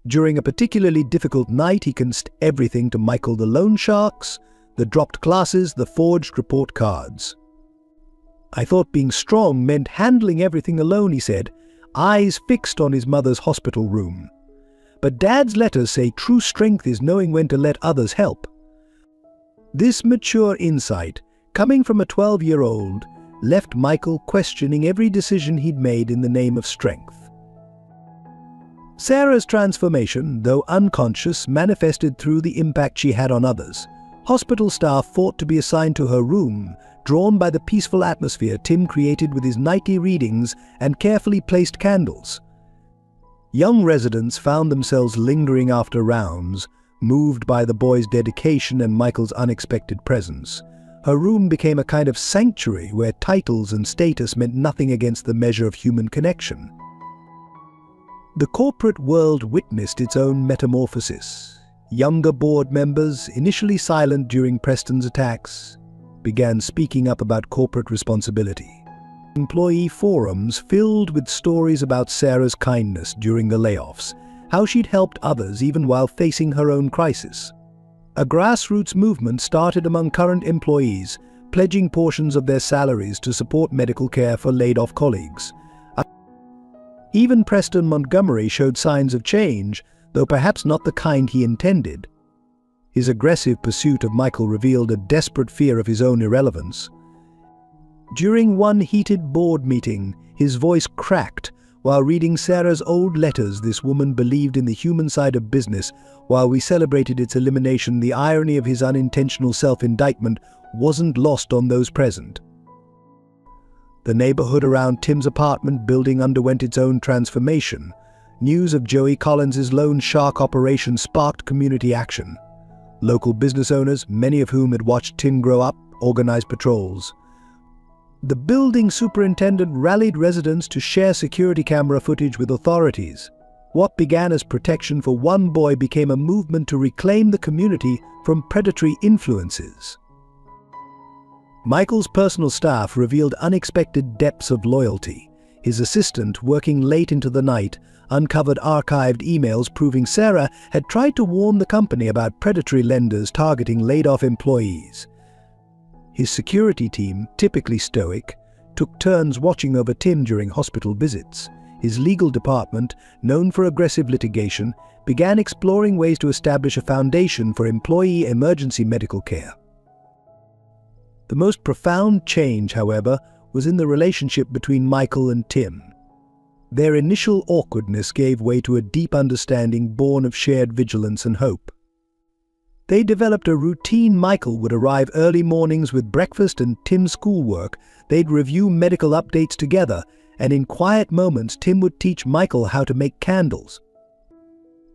During a particularly difficult night, he confessed everything to Michael: the loan sharks, the dropped classes, the forged report cards. "I thought being strong meant handling everything alone," he said, eyes fixed on his mother's hospital room. "But Dad's letters say true strength is knowing when to let others help." This mature insight, coming from a 12-year-old, left Michael questioning every decision he'd made in the name of strength. Sarah's transformation, though unconscious, manifested through the impact she had on others. Hospital staff fought to be assigned to her room, drawn by the peaceful atmosphere Tim created with his nightly readings and carefully placed candles. Young residents found themselves lingering after rounds, moved by the boy's dedication and Michael's unexpected presence. Her room became a kind of sanctuary where titles and status meant nothing against the measure of human connection. The corporate world witnessed its own metamorphosis. Younger board members, initially silent during Preston's attacks, began speaking up about corporate responsibility. Employee forums filled with stories about Sarah's kindness during the layoffs, how she'd helped others even while facing her own crisis. A grassroots movement started among current employees, pledging portions of their salaries to support medical care for laid-off colleagues. Even Preston Montgomery showed signs of change, though perhaps not the kind he intended. His aggressive pursuit of Michael revealed a desperate fear of his own irrelevance. During one heated board meeting, his voice cracked. While reading Sarah's old letters, this woman believed in the human side of business. While we celebrated its elimination, the irony of his unintentional self-indictment wasn't lost on those present. The neighborhood around Tim's apartment building underwent its own transformation. News of Joey Collins's loan shark operation sparked community action. Local business owners, many of whom had watched Tim grow up, organized patrols. The building superintendent rallied residents to share security camera footage with authorities. What began as protection for one boy became a movement to reclaim the community from predatory influences. Michael's personal staff revealed unexpected depths of loyalty. His assistant, working late into the night, uncovered archived emails proving Sarah had tried to warn the company about predatory lenders targeting laid-off employees. His security team, typically stoic, took turns watching over Tim during hospital visits. His legal department, known for aggressive litigation, began exploring ways to establish a foundation for employee emergency medical care. The most profound change, however, was in the relationship between Michael and Tim. Their initial awkwardness gave way to a deep understanding born of shared vigilance and hope. They developed a routine. Michael would arrive early mornings with breakfast and Tim's schoolwork. They'd review medical updates together, and in quiet moments Tim would teach Michael how to make candles.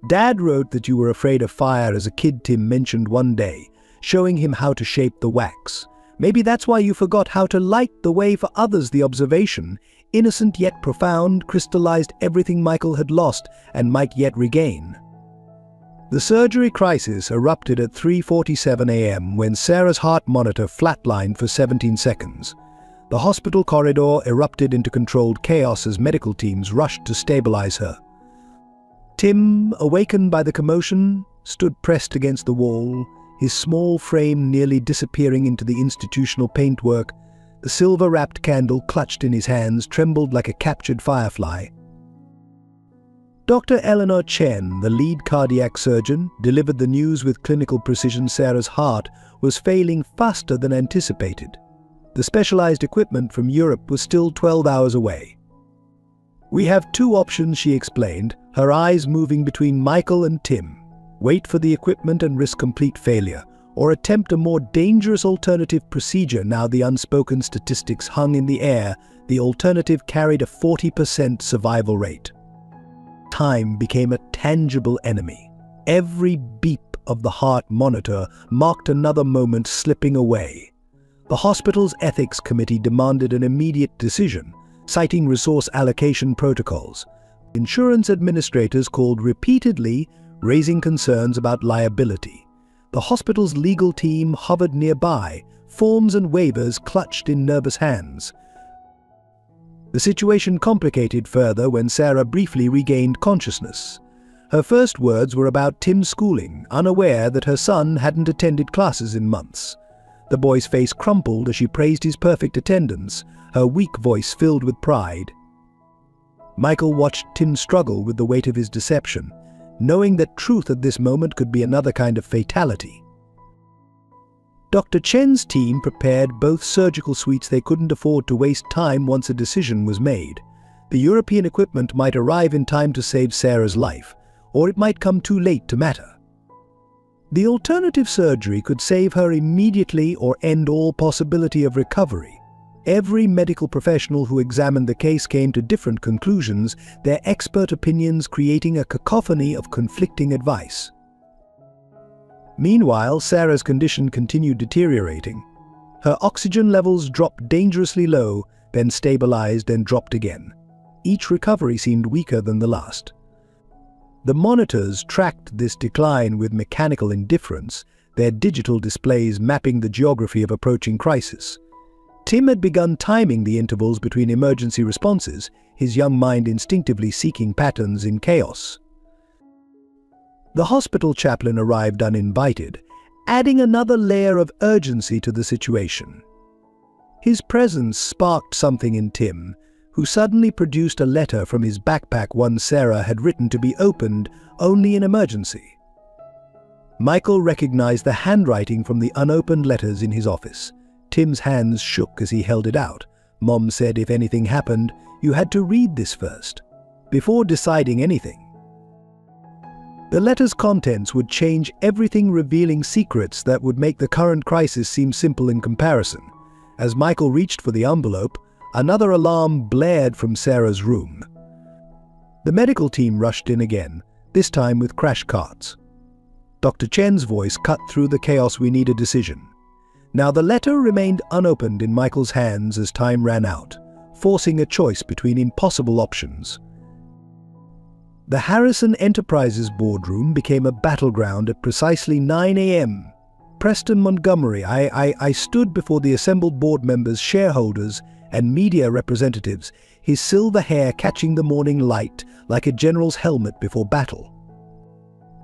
"Dad wrote that you were afraid of fire as a kid," Tim mentioned one day, showing him how to shape the wax. "Maybe that's why you forgot how to light the way for others." The observation, innocent yet profound, crystallized everything Michael had lost and might yet regain. The surgery crisis erupted at 3:47 a.m. when Sarah's heart monitor flatlined for 17 seconds. The hospital corridor erupted into controlled chaos as medical teams rushed to stabilize her. Tim, awakened by the commotion, stood pressed against the wall, his small frame nearly disappearing into the institutional paintwork. The silver-wrapped candle clutched in his hands trembled like a captured firefly. Dr. Eleanor Chen, the lead cardiac surgeon, delivered the news with clinical precision. Sarah's heart was failing faster than anticipated. The specialized equipment from Europe was still 12 hours away. "We have two options," she explained, her eyes moving between Michael and Tim. "Wait for the equipment and risk complete failure, or attempt a more dangerous alternative procedure." Now the unspoken statistics hung in the air. The alternative carried a 40% survival rate. Time became a tangible enemy. Every beep of the heart monitor marked another moment slipping away. The hospital's ethics committee demanded an immediate decision, citing resource allocation protocols. Insurance administrators called repeatedly, raising concerns about liability. The hospital's legal team hovered nearby, forms and waivers clutched in nervous hands. The situation complicated further when Sarah briefly regained consciousness. Her first words were about Tim's schooling, unaware that her son hadn't attended classes in months. The boy's face crumpled as she praised his perfect attendance, her weak voice filled with pride. Michael watched Tim struggle with the weight of his deception, knowing that truth at this moment could be another kind of fatality. Dr. Chen's team prepared both surgical suites. They couldn't afford to waste time once a decision was made. The European equipment might arrive in time to save Sarah's life, or it might come too late to matter. The alternative surgery could save her immediately or end all possibility of recovery. Every medical professional who examined the case came to different conclusions, their expert opinions creating a cacophony of conflicting advice. Meanwhile, Sarah's condition continued deteriorating. Her oxygen levels dropped dangerously low, then stabilized and dropped again. Each recovery seemed weaker than the last. The monitors tracked this decline with mechanical indifference, their digital displays mapping the geography of approaching crisis. Tim had begun timing the intervals between emergency responses, his young mind instinctively seeking patterns in chaos. The hospital chaplain arrived uninvited, adding another layer of urgency to the situation. His presence sparked something in Tim, who suddenly produced a letter from his backpack one Sarah had written to be opened only in emergency. Michael recognized the handwriting from the unopened letters in his office. Tim's hands shook as he held it out. Mom said if anything happened, you had to read this first, before deciding anything. The letter's contents would change everything, revealing secrets that would make the current crisis seem simple in comparison. As Michael reached for the envelope, another alarm blared from Sarah's room. The medical team rushed in again, this time with crash carts. Dr. Chen's voice cut through the chaos. We need a decision. Now the letter remained unopened in Michael's hands as time ran out, forcing a choice between impossible options. The Harrison Enterprises boardroom became a battleground at precisely 9 a.m. Preston Montgomery. I stood before the assembled board members, shareholders, and media representatives, his silver hair catching the morning light like a general's helmet before battle.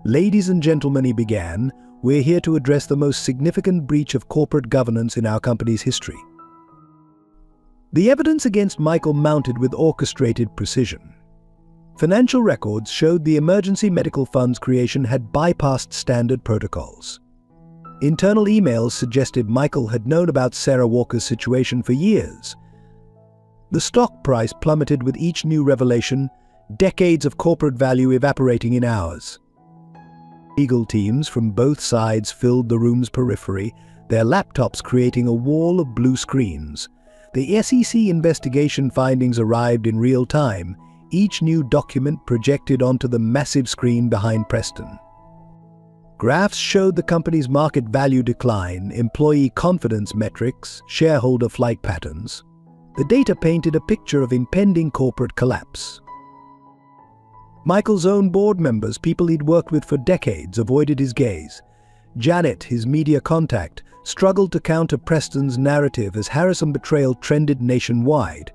Ladies and gentlemen, he began, we're here to address the most significant breach of corporate governance in our company's history. The evidence against Michael mounted with orchestrated precision. Financial records showed the emergency medical fund's creation had bypassed standard protocols. Internal emails suggested Michael had known about Sarah Walker's situation for years. The stock price plummeted with each new revelation, decades of corporate value evaporating in hours. Legal teams from both sides filled the room's periphery, their laptops creating a wall of blue screens. The SEC investigation findings arrived in real time, each new document projected onto the massive screen behind Preston. Graphs showed the company's market value decline, employee confidence metrics, shareholder flight patterns. The data painted a picture of impending corporate collapse. Michael's own board members, people he'd worked with for decades, avoided his gaze. Janet, his media contact, struggled to counter Preston's narrative as Harrison betrayal trended nationwide.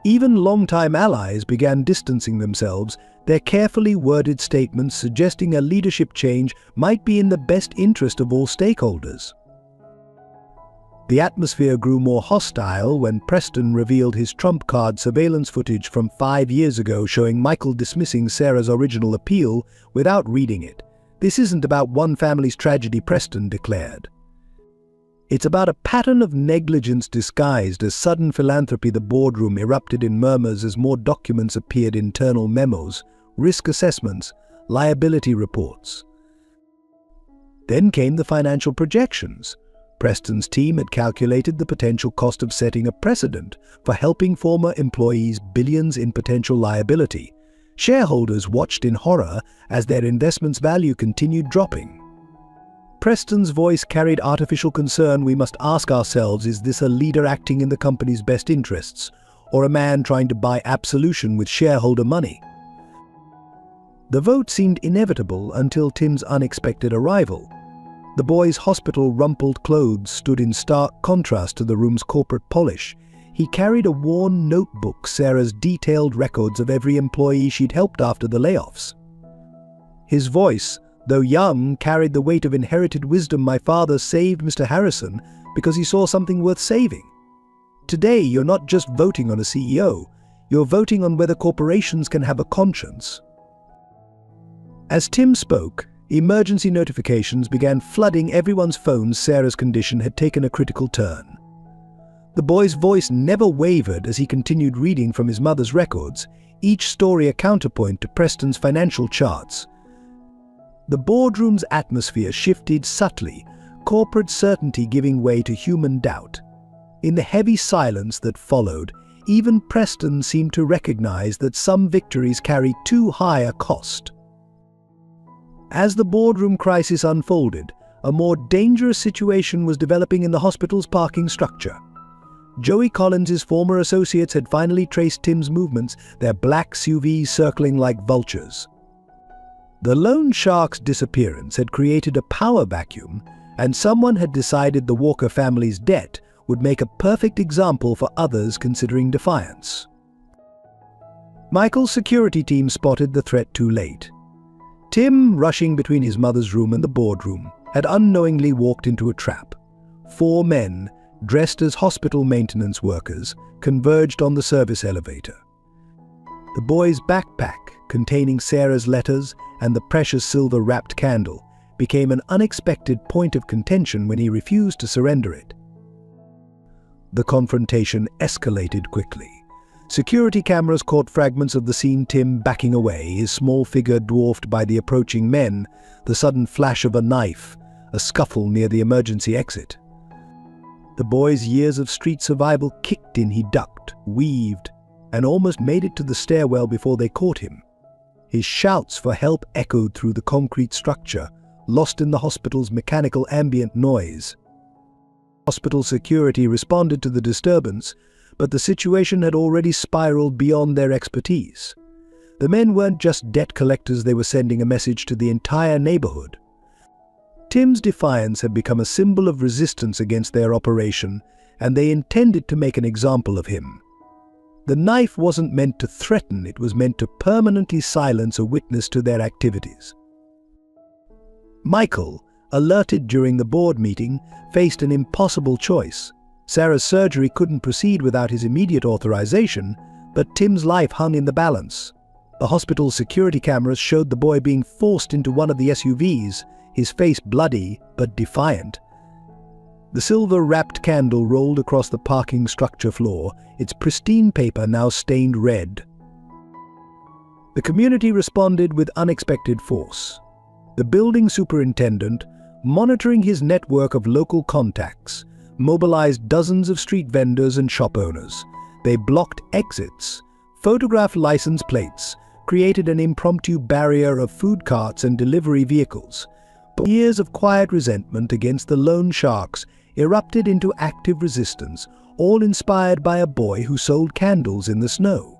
Even longtime allies began distancing themselves, their carefully worded statements suggesting a leadership change might be in the best interest of all stakeholders. The atmosphere grew more hostile when Preston revealed his trump card surveillance footage from 5 years ago showing Michael dismissing Sarah's original appeal without reading it. This isn't about one family's tragedy, Preston declared. It's about a pattern of negligence disguised as sudden philanthropy. The boardroom erupted in murmurs as more documents appeared, internal memos, risk assessments, liability reports. Then came the financial projections. Preston's team had calculated the potential cost of setting a precedent for helping former employees billions in potential liability. Shareholders watched in horror as their investment's value continued dropping. Preston's voice carried artificial concern. We must ask ourselves, is this a leader acting in the company's best interests, or a man trying to buy absolution with shareholder money? The vote seemed inevitable until Tim's unexpected arrival. The boy's hospital rumpled clothes stood in stark contrast to the room's corporate polish. He carried a worn notebook, Sarah's detailed records of every employee she'd helped after the layoffs. His voice, though young, carried the weight of inherited wisdom. My father saved Mr. Harrison because he saw something worth saving. Today, you're not just voting on a CEO, you're voting on whether corporations can have a conscience. As Tim spoke, emergency notifications began flooding everyone's phones. Sarah's condition had taken a critical turn. The boy's voice never wavered as he continued reading from his mother's records, each story a counterpoint to Preston's financial charts. The boardroom's atmosphere shifted subtly, corporate certainty giving way to human doubt. In the heavy silence that followed, even Preston seemed to recognize that some victories carried too high a cost. As the boardroom crisis unfolded, a more dangerous situation was developing in the hospital's parking structure. Joey Collins's former associates had finally traced Tim's movements, their black SUVs circling like vultures. The loan shark's disappearance had created a power vacuum, and someone had decided the Walker family's debt would make a perfect example for others considering defiance. Michael's security team spotted the threat too late. Tim, rushing between his mother's room and the boardroom, had unknowingly walked into a trap. 4 men, dressed as hospital maintenance workers, converged on the service elevator. The boy's backpack, containing Sarah's letters and the precious silver-wrapped candle, became an unexpected point of contention when he refused to surrender it. The confrontation escalated quickly. Security cameras caught fragments of the scene: Tim backing away, his small figure dwarfed by the approaching men, the sudden flash of a knife, a scuffle near the emergency exit. The boy's years of street survival kicked in. He ducked, weaved, and almost made it to the stairwell before they caught him. His shouts for help echoed through the concrete structure, lost in the hospital's mechanical ambient noise. Hospital security responded to the disturbance, but the situation had already spiraled beyond their expertise. The men weren't just debt collectors, they were sending a message to the entire neighborhood. Tim's defiance had become a symbol of resistance against their operation, and they intended to make an example of him. The knife wasn't meant to threaten, it was meant to permanently silence a witness to their activities. Michael, alerted during the board meeting, faced an impossible choice. Sarah's surgery couldn't proceed without his immediate authorization, but Tim's life hung in the balance. The hospital's security cameras showed the boy being forced into one of the SUVs, his face bloody but defiant. The silver-wrapped candle rolled across the parking structure floor, its pristine paper now stained red. The community responded with unexpected force. The building superintendent, monitoring his network of local contacts, mobilized dozens of street vendors and shop owners. They blocked exits, photographed license plates, created an impromptu barrier of food carts and delivery vehicles. But years of quiet resentment against the loan sharks erupted into active resistance, all inspired by a boy who sold candles in the snow.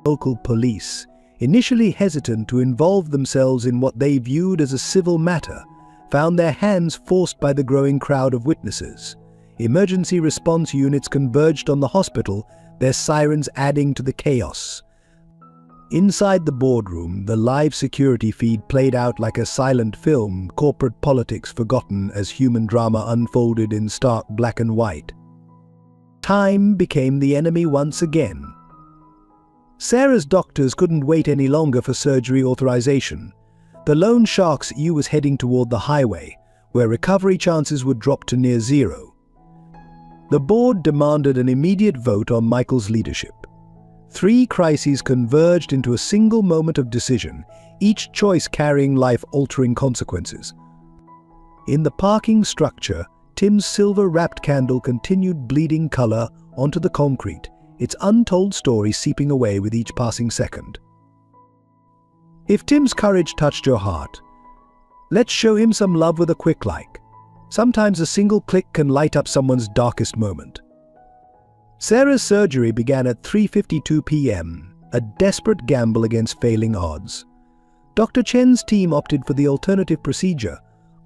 Local police, initially hesitant to involve themselves in what they viewed as a civil matter, found their hands forced by the growing crowd of witnesses. Emergency response units converged on the hospital, their sirens adding to the chaos. Inside the boardroom, the live security feed played out like a silent film, corporate politics forgotten as human drama unfolded in stark black and white. Time became the enemy once again. Sarah's doctors couldn't wait any longer for surgery authorization. The loan shark's U was heading toward the highway, where recovery chances would drop to near zero. The board demanded an immediate vote on Michael's leadership. 3 crises converged into a single moment of decision, each choice carrying life-altering consequences. In the parking structure, Tim's silver-wrapped candle continued bleeding color onto the concrete, its untold story seeping away with each passing second. If Tim's courage touched your heart, let's show him some love with a quick like. Sometimes a single click can light up someone's darkest moment. Sarah's surgery began at 3:52 p.m., a desperate gamble against failing odds. Dr. Chen's team opted for the alternative procedure,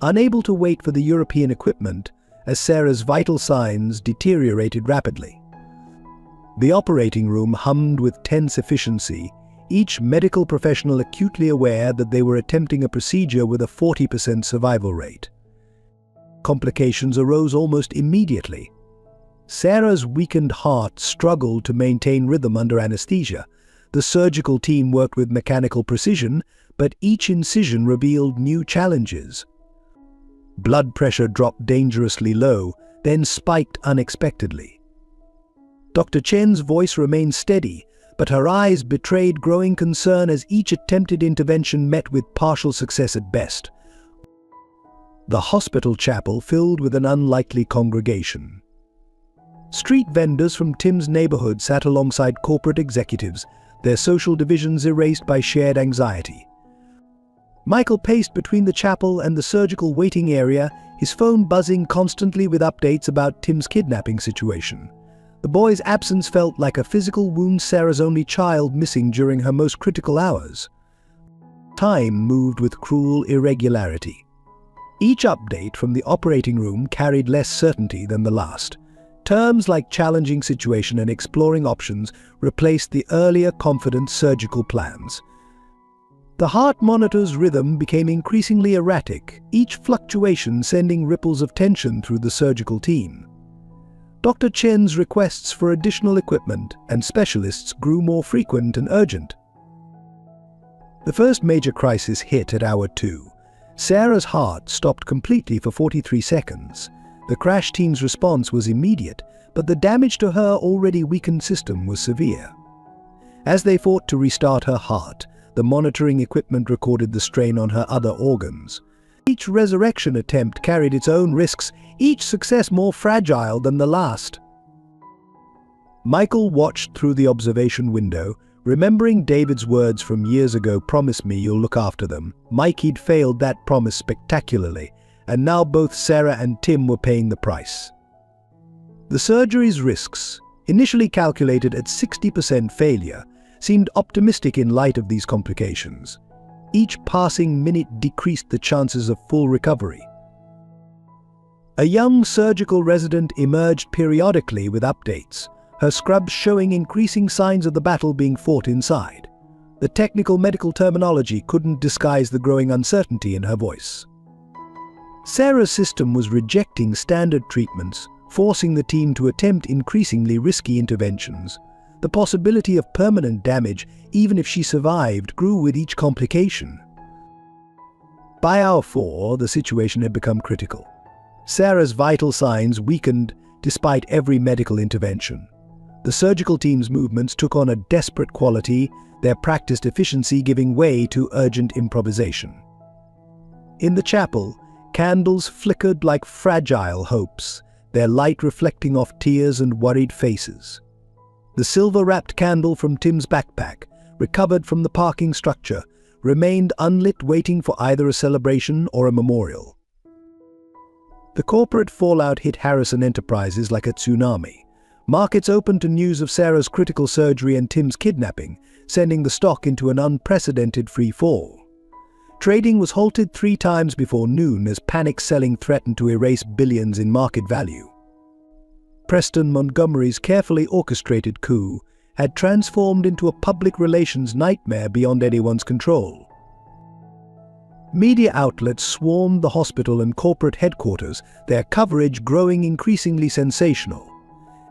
unable to wait for the European equipment as Sarah's vital signs deteriorated rapidly. The operating room hummed with tense efficiency, each medical professional acutely aware that they were attempting a procedure with a 40% survival rate. Complications arose almost immediately. Sarah's weakened heart struggled to maintain rhythm under anesthesia. The surgical team worked with mechanical precision, but each incision revealed new challenges. Blood pressure dropped dangerously low, then spiked unexpectedly. Dr. Chen's voice remained steady, but her eyes betrayed growing concern as each attempted intervention met with partial success at best. The hospital chapel filled with an unlikely congregation. Street vendors from Tim's neighborhood sat alongside corporate executives, their social divisions erased by shared anxiety. Michael paced between the chapel and the surgical waiting area, his phone buzzing constantly with updates about Tim's kidnapping situation. The boy's absence felt like a physical wound, Sarah's only child missing during her most critical hours. Time moved with cruel irregularity. Each update from the operating room carried less certainty than the last. Terms like challenging situation and exploring options replaced the earlier confident surgical plans. The heart monitor's rhythm became increasingly erratic, each fluctuation sending ripples of tension through the surgical team. Dr. Chen's requests for additional equipment and specialists grew more frequent and urgent. The first major crisis hit at hour 2. Sarah's heart stopped completely for 43 seconds. The crash team's response was immediate, but the damage to her already weakened system was severe. As they fought to restart her heart, the monitoring equipment recorded the strain on her other organs. Each resurrection attempt carried its own risks, each success more fragile than the last. Michael watched through the observation window, remembering David's words from years ago, "Promise me you'll look after them." Mikey'd failed that promise spectacularly, and now both Sarah and Tim were paying the price. The surgery's risks, initially calculated at 60% failure, seemed optimistic in light of these complications. Each passing minute decreased the chances of full recovery. A young surgical resident emerged periodically with updates, her scrubs showing increasing signs of the battle being fought inside. The technical medical terminology couldn't disguise the growing uncertainty in her voice. Sarah's system was rejecting standard treatments, forcing the team to attempt increasingly risky interventions. The possibility of permanent damage, even if she survived, grew with each complication. By hour 4, the situation had become critical. Sarah's vital signs weakened despite every medical intervention. The surgical team's movements took on a desperate quality, their practiced efficiency giving way to urgent improvisation. In the chapel, candles flickered like fragile hopes, their light reflecting off tears and worried faces. The silver-wrapped candle from Tim's backpack, recovered from the parking structure, remained unlit, waiting for either a celebration or a memorial. The corporate fallout hit Harrison Enterprises like a tsunami. Markets opened to news of Sarah's critical surgery and Tim's kidnapping, sending the stock into an unprecedented free fall. Trading was halted 3 times before noon as panic selling threatened to erase billions in market value. Preston Montgomery's carefully orchestrated coup had transformed into a public relations nightmare beyond anyone's control. Media outlets swarmed the hospital and corporate headquarters, their coverage growing increasingly sensational.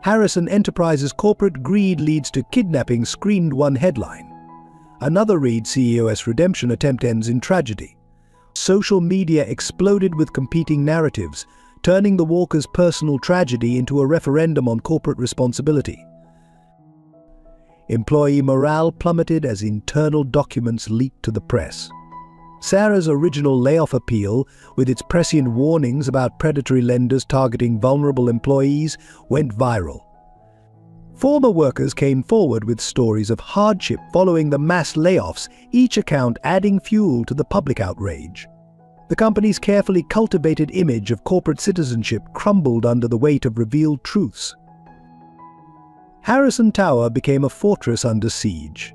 Harrison Enterprises' corporate greed leads to kidnapping screamed one headline. Another read, CEO's redemption attempt ends in tragedy. Social media exploded with competing narratives, turning the Walkers' personal tragedy into a referendum on corporate responsibility. Employee morale plummeted as internal documents leaked to the press. Sarah's original layoff appeal, with its prescient warnings about predatory lenders targeting vulnerable employees, went viral. Former workers came forward with stories of hardship following the mass layoffs, each account adding fuel to the public outrage. The company's carefully cultivated image of corporate citizenship crumbled under the weight of revealed truths. Harrison Tower became a fortress under siege.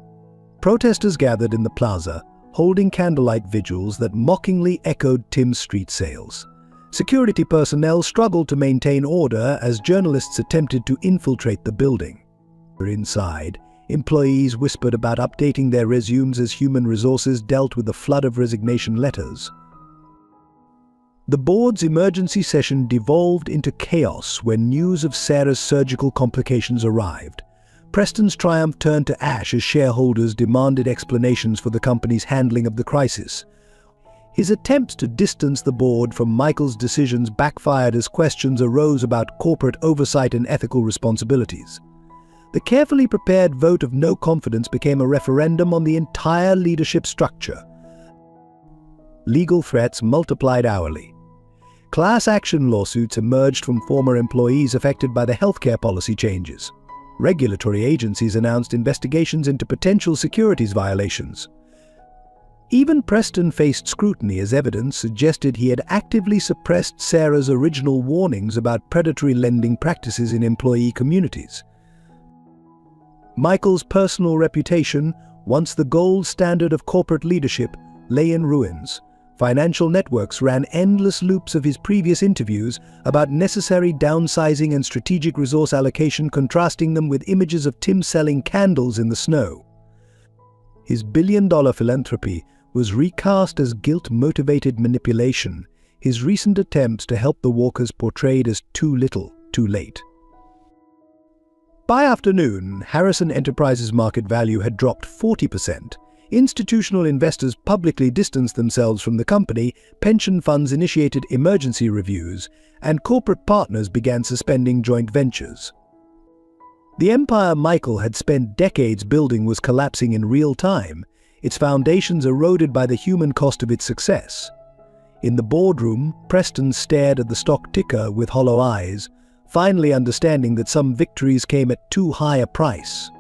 Protesters gathered in the plaza, holding candlelight vigils that mockingly echoed Tim's street sales. Security personnel struggled to maintain order as journalists attempted to infiltrate the building. Inside, employees whispered about updating their resumes as human resources dealt with the flood of resignation letters. The board's emergency session devolved into chaos when news of Sarah's surgical complications arrived. Preston's triumph turned to ash as shareholders demanded explanations for the company's handling of the crisis. His attempts to distance the board from Michael's decisions backfired as questions arose about corporate oversight and ethical responsibilities. The carefully prepared vote of no confidence became a referendum on the entire leadership structure. Legal threats multiplied hourly. Class action lawsuits emerged from former employees affected by the healthcare policy changes. Regulatory agencies announced investigations into potential securities violations. Even Preston faced scrutiny as evidence suggested he had actively suppressed Sarah's original warnings about predatory lending practices in employee communities. Michael's personal reputation, once the gold standard of corporate leadership, lay in ruins. Financial networks ran endless loops of his previous interviews about necessary downsizing and strategic resource allocation, contrasting them with images of Tim selling candles in the snow. His billion-dollar philanthropy was recast as guilt-motivated manipulation, his recent attempts to help the walkers portrayed as too little, too late. By afternoon, Harrison Enterprises' market value had dropped 40%. Institutional investors publicly distanced themselves from the company, pension funds initiated emergency reviews, and corporate partners began suspending joint ventures. The empire Michael had spent decades building was collapsing in real time, its foundations eroded by the human cost of its success. In the boardroom, Preston stared at the stock ticker with hollow eyes, finally understanding that some victories came at too high a price.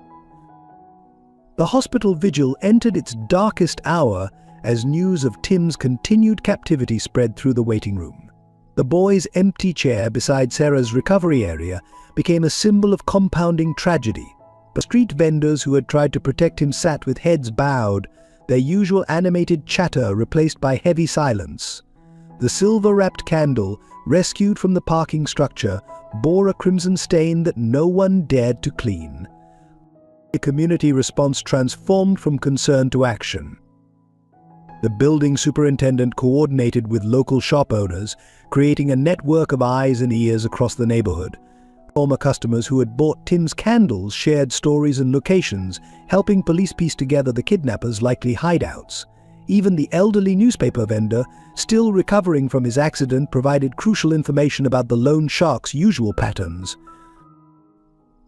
The hospital vigil entered its darkest hour as news of Tim's continued captivity spread through the waiting room. The boy's empty chair beside Sarah's recovery area became a symbol of compounding tragedy. But street vendors who had tried to protect him sat with heads bowed, their usual animated chatter replaced by heavy silence. The silver-wrapped candle, rescued from the parking structure, bore a crimson stain that no one dared to clean. The community response transformed from concern to action. The building superintendent coordinated with local shop owners, creating a network of eyes and ears across the neighborhood. Former customers who had bought Tim's candles shared stories and locations, helping police piece together the kidnappers' likely hideouts. Even the elderly newspaper vendor, still recovering from his accident, provided crucial information about the loan shark's usual patterns.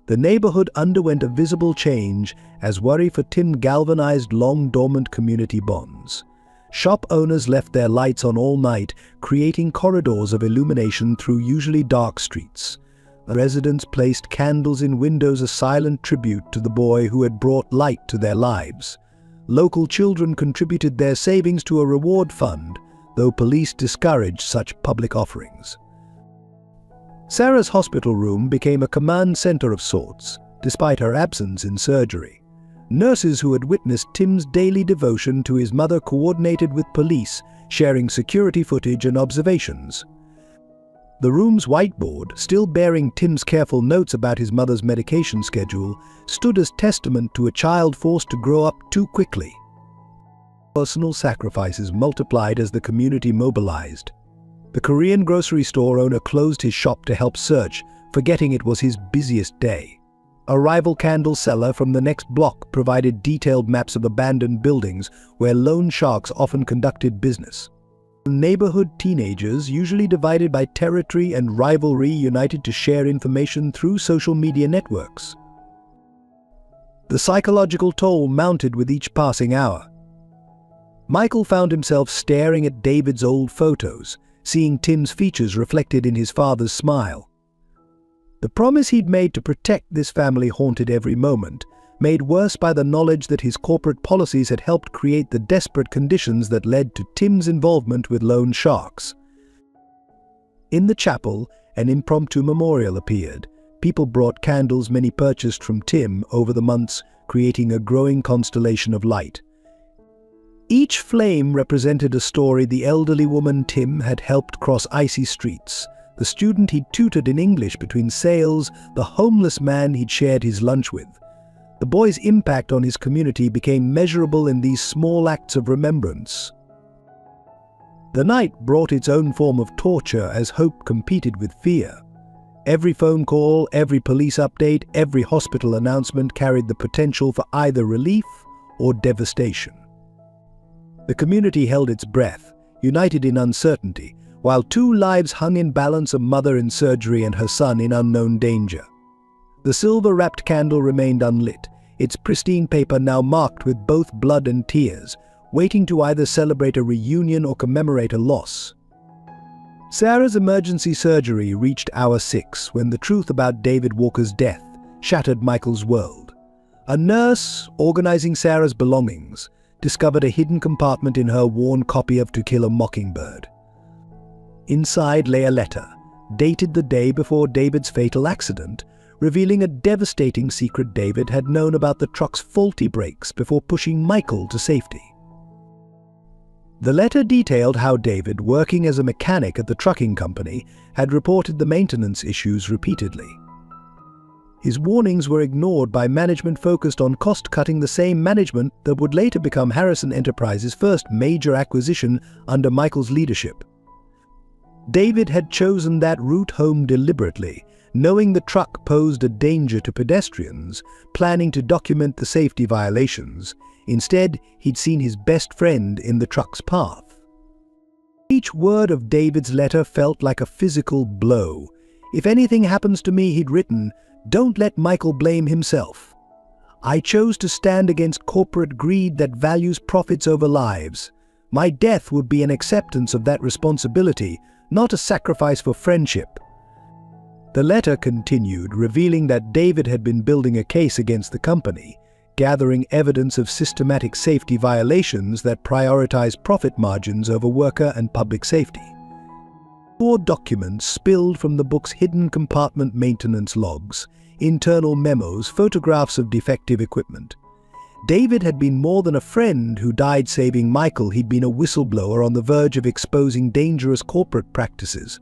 The neighborhood underwent a visible change as worry for Tim galvanized long-dormant community bonds. Shop owners left their lights on all night, creating corridors of illumination through usually dark streets. Residents placed candles in windows, a silent tribute to the boy who had brought light to their lives. Local children contributed their savings to a reward fund, though police discouraged such public offerings. Sarah's hospital room became a command center of sorts, despite her absence in surgery. Nurses who had witnessed Tim's daily devotion to his mother coordinated with police, sharing security footage and observations. The room's whiteboard, still bearing Tim's careful notes about his mother's medication schedule, stood as testament to a child forced to grow up too quickly. Personal sacrifices multiplied as the community mobilized. The Korean grocery store owner closed his shop to help search, forgetting it was his busiest day. A rival candle seller from the next block provided detailed maps of abandoned buildings where loan sharks often conducted business. Neighborhood teenagers, usually divided by territory and rivalry, united to share information through social media networks. The psychological toll mounted with each passing hour. Michael found himself staring at David's old photos, seeing Tim's features reflected in his father's smile. The promise he'd made to protect this family haunted every moment, made worse by the knowledge that his corporate policies had helped create the desperate conditions that led to Tim's involvement with loan sharks. In the chapel, an impromptu memorial appeared. People brought candles many purchased from Tim over the months, creating a growing constellation of light. Each flame represented a story: the elderly woman Tim had helped cross icy streets, the student he'd tutored in English between sales, the homeless man he'd shared his lunch with. The boy's impact on his community became measurable in these small acts of remembrance. The night brought its own form of torture as hope competed with fear. Every phone call, every police update, every hospital announcement carried the potential for either relief or devastation. The community held its breath, united in uncertainty, while two lives hung in balance: a mother in surgery and her son in unknown danger. The silver-wrapped candle remained unlit, its pristine paper now marked with both blood and tears, waiting to either celebrate a reunion or commemorate a loss. Sarah's emergency surgery reached hour 6 when the truth about David Walker's death shattered Michael's world. A nurse, organizing Sarah's belongings, discovered a hidden compartment in her worn copy of To Kill a Mockingbird. Inside lay a letter, dated the day before David's fatal accident, revealing a devastating secret David had known about the truck's faulty brakes before pushing Michael to safety. The letter detailed how David, working as a mechanic at the trucking company, had reported the maintenance issues repeatedly. His warnings were ignored by management focused on cost-cutting, the same management that would later become Harrison Enterprises' first major acquisition under Michael's leadership. David had chosen that route home deliberately, knowing the truck posed a danger to pedestrians, planning to document the safety violations. Instead, he'd seen his best friend in the truck's path. Each word of David's letter felt like a physical blow. "If anything happens to me," he'd written, "don't let Michael blame himself. I chose to stand against corporate greed that values profits over lives. My death would be an acceptance of that responsibility, not a sacrifice for friendship." The letter continued, revealing that David had been building a case against the company, gathering evidence of systematic safety violations that prioritized profit margins over worker and public safety. 4 documents spilled from the book's hidden compartment: maintenance logs, internal memos, photographs of defective equipment. David had been more than a friend who died saving Michael. He'd been a whistleblower on the verge of exposing dangerous corporate practices.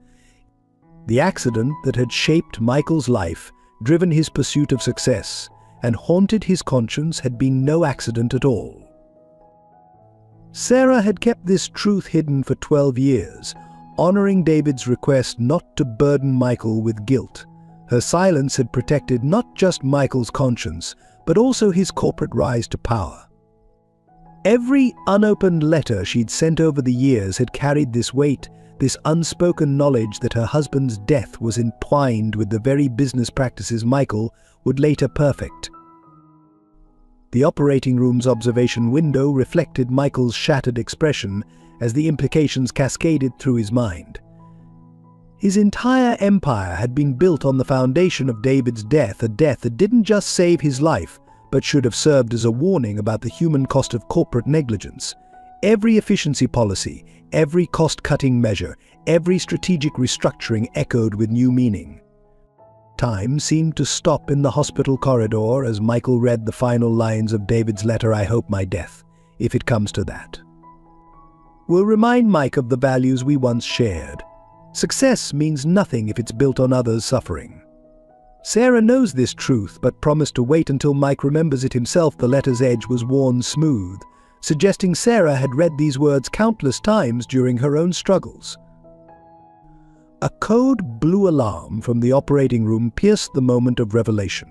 The accident that had shaped Michael's life, driven his pursuit of success, and haunted his conscience had been no accident at all. Sarah had kept this truth hidden for 12 years, honoring David's request not to burden Michael with guilt. Her silence had protected not just Michael's conscience, but also his corporate rise to power. Every unopened letter she'd sent over the years had carried this weight, this unspoken knowledge that her husband's death was entwined with the very business practices Michael would later perfect. The operating room's observation window reflected Michael's shattered expression as the implications cascaded through his mind. His entire empire had been built on the foundation of David's death, a death that didn't just save his life, but should have served as a warning about the human cost of corporate negligence. Every efficiency policy, every cost-cutting measure, every strategic restructuring echoed with new meaning. Time seemed to stop in the hospital corridor as Michael read the final lines of David's letter: "I hope my death, if it comes to that, will remind Mike of the values we once shared. Success means nothing if it's built on others' suffering." Sarah knows this truth, but promised to wait until Mike remembers it himself. The letter's edge was worn smooth, suggesting Sarah had read these words countless times during her own struggles. A code blue alarm from the operating room pierced the moment of revelation.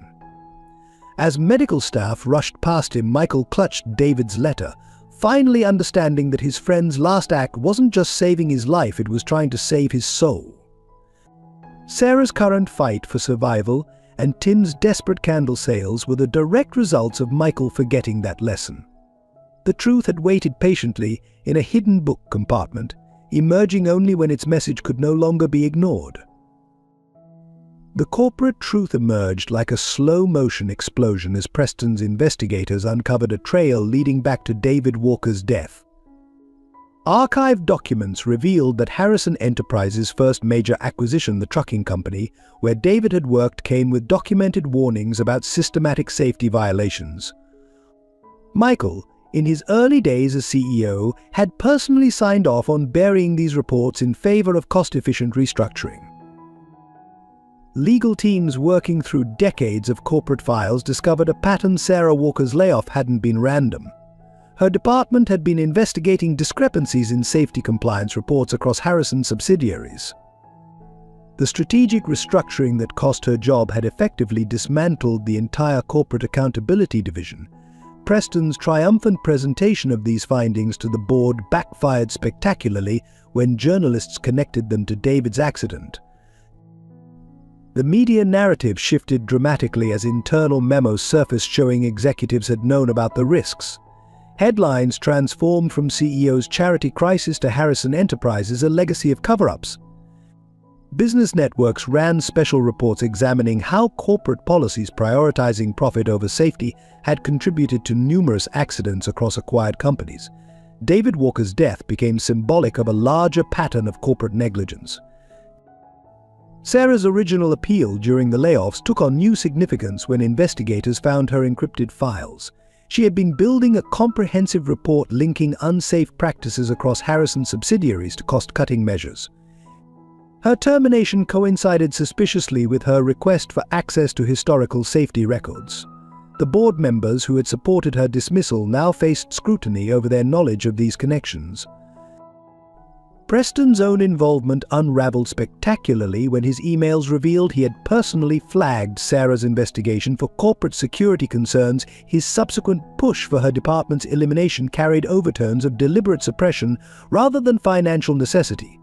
As medical staff rushed past him, Michael clutched David's letter, finally understanding that his friend's last act wasn't just saving his life, it was trying to save his soul. Sarah's current fight for survival and Tim's desperate candle sales were the direct results of Michael forgetting that lesson. The truth had waited patiently in a hidden book compartment, emerging only when its message could no longer be ignored. The corporate truth emerged like a slow-motion explosion as Preston's investigators uncovered a trail leading back to David Walker's death. Archived documents revealed that Harrison Enterprises' first major acquisition, the trucking company, where David had worked, came with documented warnings about systematic safety violations. Michael, in his early days as CEO, had personally signed off on burying these reports in favor of cost-efficient restructuring. Legal teams working through decades of corporate files discovered a pattern. Sarah Walker's layoff hadn't been random. Her department had been investigating discrepancies in safety compliance reports across Harrison subsidiaries. The strategic restructuring that cost her job had effectively dismantled the entire corporate accountability division. Preston's triumphant presentation of these findings to the board backfired spectacularly when journalists connected them to David's accident. The media narrative shifted dramatically as internal memos surfaced showing executives had known about the risks. Headlines transformed from CEO's charity crisis to Harrison Enterprises, a legacy of cover-ups. Business networks ran special reports examining how corporate policies prioritizing profit over safety had contributed to numerous accidents across acquired companies. David Walker's death became symbolic of a larger pattern of corporate negligence. Sarah's original appeal during the layoffs took on new significance when investigators found her encrypted files. She had been building a comprehensive report linking unsafe practices across Harrison's subsidiaries to cost-cutting measures. Her termination coincided suspiciously with her request for access to historical safety records. The board members who had supported her dismissal now faced scrutiny over their knowledge of these connections. Preston's own involvement unraveled spectacularly when his emails revealed he had personally flagged Sarah's investigation for corporate security concerns. His subsequent push for her department's elimination carried overtones of deliberate suppression rather than financial necessity.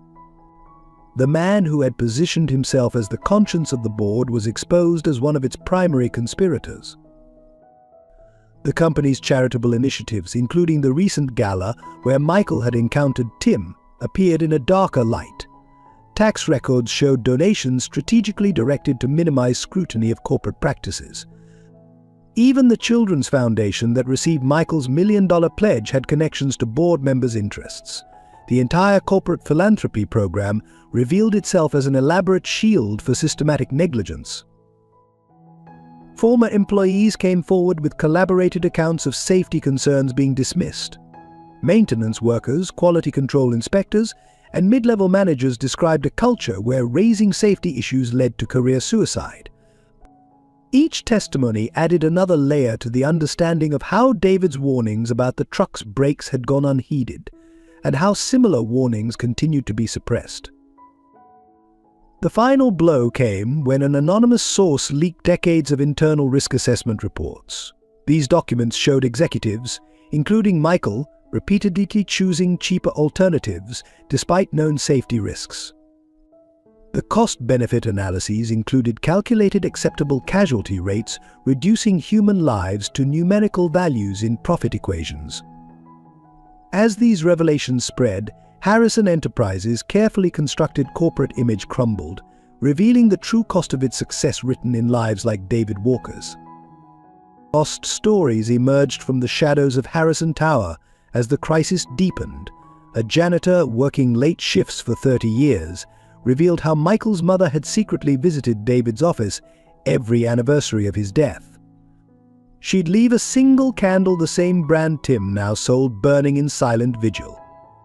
The man who had positioned himself as the conscience of the board was exposed as one of its primary conspirators. The company's charitable initiatives, including the recent gala where Michael had encountered Tim, appeared in a darker light. Tax records showed donations strategically directed to minimize scrutiny of corporate practices. Even the Children's Foundation that received Michael's $1 million pledge had connections to board members' interests. The entire corporate philanthropy program revealed itself as an elaborate shield for systematic negligence. Former employees came forward with collaborated accounts of safety concerns being dismissed. Maintenance workers, quality control inspectors, and mid-level managers described a culture where raising safety issues led to career suicide. Each testimony added another layer to the understanding of how David's warnings about the truck's brakes had gone unheeded, and how similar warnings continued to be suppressed. The final blow came when an anonymous source leaked decades of internal risk assessment reports. These documents showed executives, including Michael, repeatedly choosing cheaper alternatives despite known safety risks. The cost-benefit analyses included calculated acceptable casualty rates, reducing human lives to numerical values in profit equations. As these revelations spread, Harrison Enterprises' carefully constructed corporate image crumbled, revealing the true cost of its success written in lives like David Walker's. Lost stories emerged from the shadows of Harrison Tower as the crisis deepened. A janitor working late shifts for 30 years revealed how Michael's mother had secretly visited David's office every anniversary of his death. She'd leave a single candle, the same brand Tim now sold, burning in silent vigil.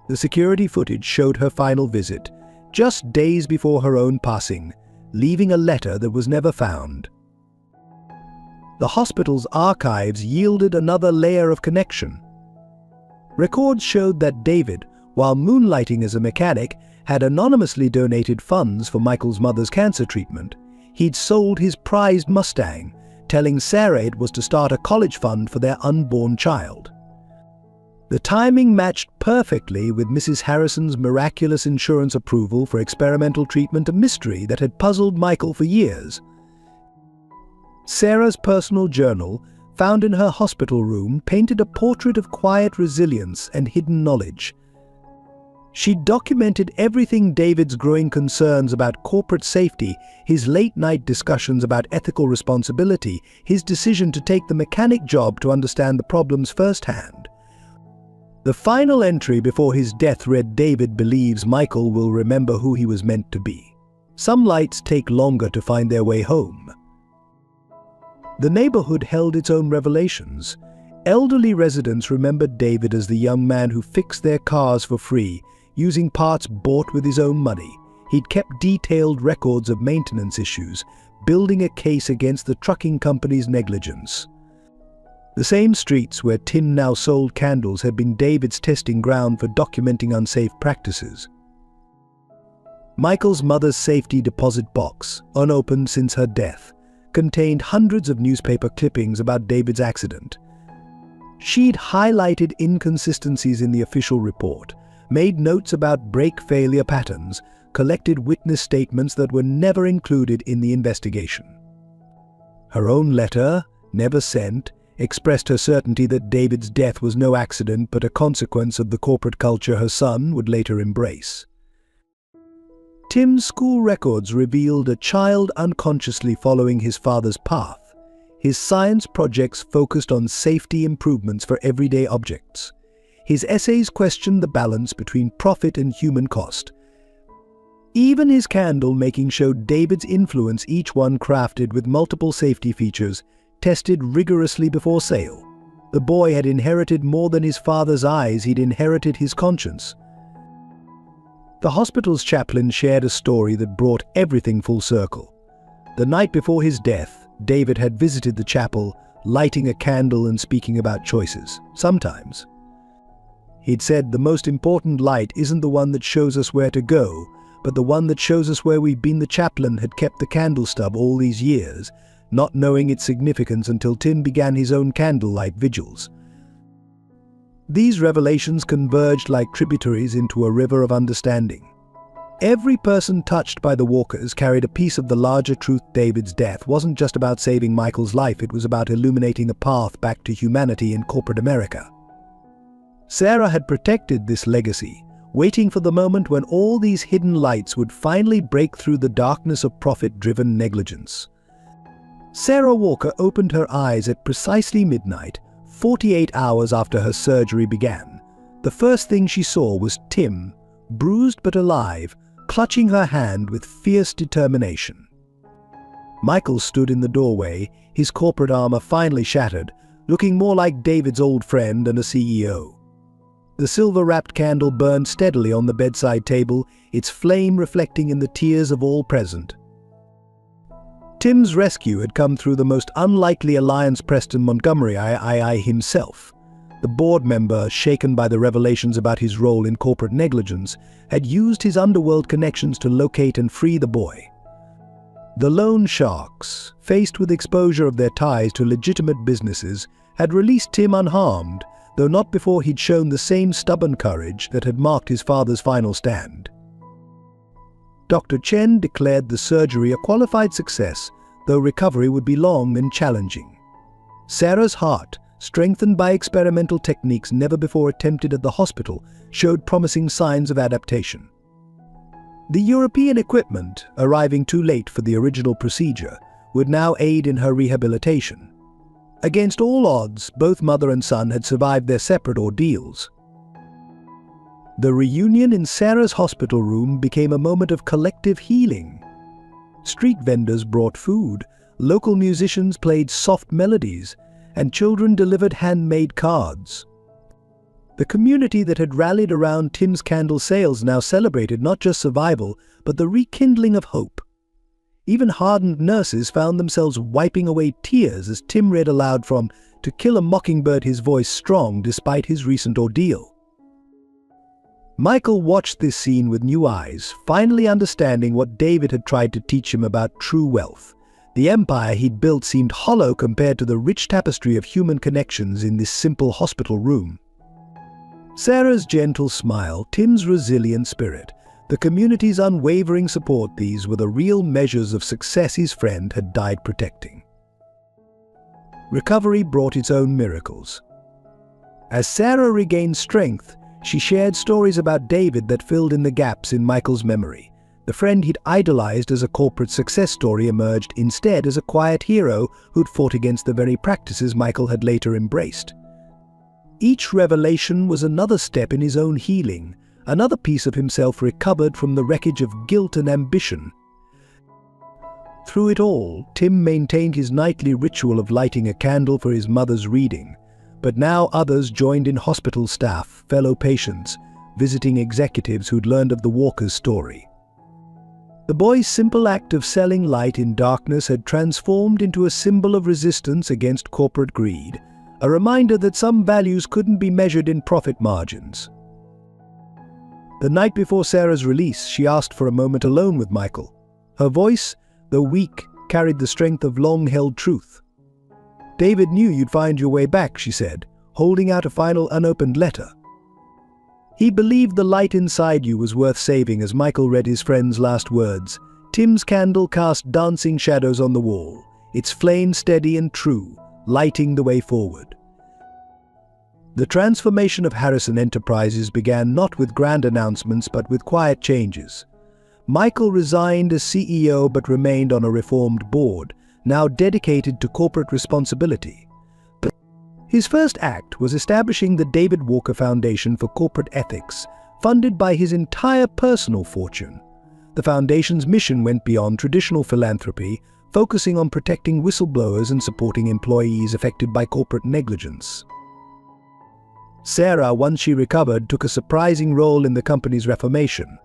The security footage showed her final visit, just days before her own passing, leaving a letter that was never found. The hospital's archives yielded another layer of connection. Records showed that David, while moonlighting as a mechanic, had anonymously donated funds for Michael's mother's cancer treatment. He'd sold his prized Mustang, telling Sarah it was to start a college fund for their unborn child. The timing matched perfectly with Mrs. Harrison's miraculous insurance approval for experimental treatment, a mystery that had puzzled Michael for years. Sarah's personal journal, found in her hospital room, painted a portrait of quiet resilience and hidden knowledge. She documented everything: David's growing concerns about corporate safety, his late-night discussions about ethical responsibility, his decision to take the mechanic job to understand the problems firsthand. The final entry before his death read, "David believes Michael will remember who he was meant to be. Some lights take longer to find their way home." The neighborhood held its own revelations. Elderly residents remembered David as the young man who fixed their cars for free, using parts bought with his own money. He'd kept detailed records of maintenance issues, building a case against the trucking company's negligence. The same streets where Tim now sold candles had been David's testing ground for documenting unsafe practices. Michael's mother's safety deposit box, unopened since her death, contained hundreds of newspaper clippings about David's accident. She'd highlighted inconsistencies in the official report, made notes about brake failure patterns, collected witness statements that were never included in the investigation. Her own letter, never sent, expressed her certainty that David's death was no accident but a consequence of the corporate culture her son would later embrace. Tim's school records revealed a child unconsciously following his father's path. His science projects focused on safety improvements for everyday objects. His essays questioned the balance between profit and human cost. Even his candle making showed David's influence, each one crafted with multiple safety features, tested rigorously before sale. The boy had inherited more than his father's eyes, he'd inherited his conscience. The hospital's chaplain shared a story that brought everything full circle. The night before his death, David had visited the chapel, lighting a candle and speaking about choices. Sometimes, he'd said, the most important light isn't the one that shows us where to go, but the one that shows us where we've been. The chaplain had kept the candle stub all these years, not knowing its significance until Tim began his own candlelight vigils. These revelations converged like tributaries into a river of understanding. Every person touched by the walkers carried a piece of the larger truth. David's death wasn't just about saving Michael's life, it was about illuminating a path back to humanity in corporate America. Sarah had protected this legacy, waiting for the moment when all these hidden lights would finally break through the darkness of profit-driven negligence. Sarah Walker opened her eyes at precisely midnight, 48 hours after her surgery began. The first thing she saw was Tim, bruised but alive, clutching her hand with fierce determination. Michael stood in the doorway, his corporate armor finally shattered, looking more like David's old friend and a CEO. The silver-wrapped candle burned steadily on the bedside table, its flame reflecting in the tears of all present. Tim's rescue had come through the most unlikely alliance. Preston Montgomery III himself, the board member shaken by the revelations about his role in corporate negligence, had used his underworld connections to locate and free the boy. The loan sharks, faced with exposure of their ties to legitimate businesses, had released Tim unharmed, though not before he'd shown the same stubborn courage that had marked his father's final stand. Dr. Chen declared the surgery a qualified success, though recovery would be long and challenging. Sarah's heart, strengthened by experimental techniques never before attempted at the hospital, showed promising signs of adaptation. The European equipment, arriving too late for the original procedure, would now aid in her rehabilitation. Against all odds, both mother and son had survived their separate ordeals. The reunion in Sarah's hospital room became a moment of collective healing. Street vendors brought food, local musicians played soft melodies, and children delivered handmade cards. The community that had rallied around Tim's candle sales now celebrated not just survival, but the rekindling of hope. Even hardened nurses found themselves wiping away tears as Tim read aloud from To Kill a Mockingbird, his voice strong despite his recent ordeal. Michael watched this scene with new eyes, finally understanding what David had tried to teach him about true wealth. The empire he'd built seemed hollow compared to the rich tapestry of human connections in this simple hospital room. Sarah's gentle smile, Tim's resilient spirit, the community's unwavering support, these were the real measures of success his friend had died protecting. Recovery brought its own miracles. As Sarah regained strength, she shared stories about David that filled in the gaps in Michael's memory. The friend he'd idolized as a corporate success story emerged instead as a quiet hero who'd fought against the very practices Michael had later embraced. Each revelation was another step in his own healing, another piece of himself recovered from the wreckage of guilt and ambition. Through it all, Tim maintained his nightly ritual of lighting a candle for his mother's reading. But now others joined in: hospital staff, fellow patients, visiting executives who'd learned of the Walker's story. The boy's simple act of selling light in darkness had transformed into a symbol of resistance against corporate greed, a reminder that some values couldn't be measured in profit margins. The night before Sarah's release, she asked for a moment alone with Michael. Her voice, though weak, carried the strength of long-held truth. "David knew you'd find your way back," she said, holding out a final unopened letter. "He believed the light inside you was worth saving." As Michael read his friend's last words, Tim's candle cast dancing shadows on the wall, its flame steady and true, lighting the way forward. The transformation of Harrison Enterprises began not with grand announcements but with quiet changes. Michael resigned as CEO but remained on a reformed board, now dedicated to corporate responsibility. His first act was establishing the David Walker Foundation for Corporate Ethics, funded by his entire personal fortune. The foundation's mission went beyond traditional philanthropy, focusing on protecting whistleblowers and supporting employees affected by corporate negligence. Sarah, once she recovered, took a surprising role in the company's reformation.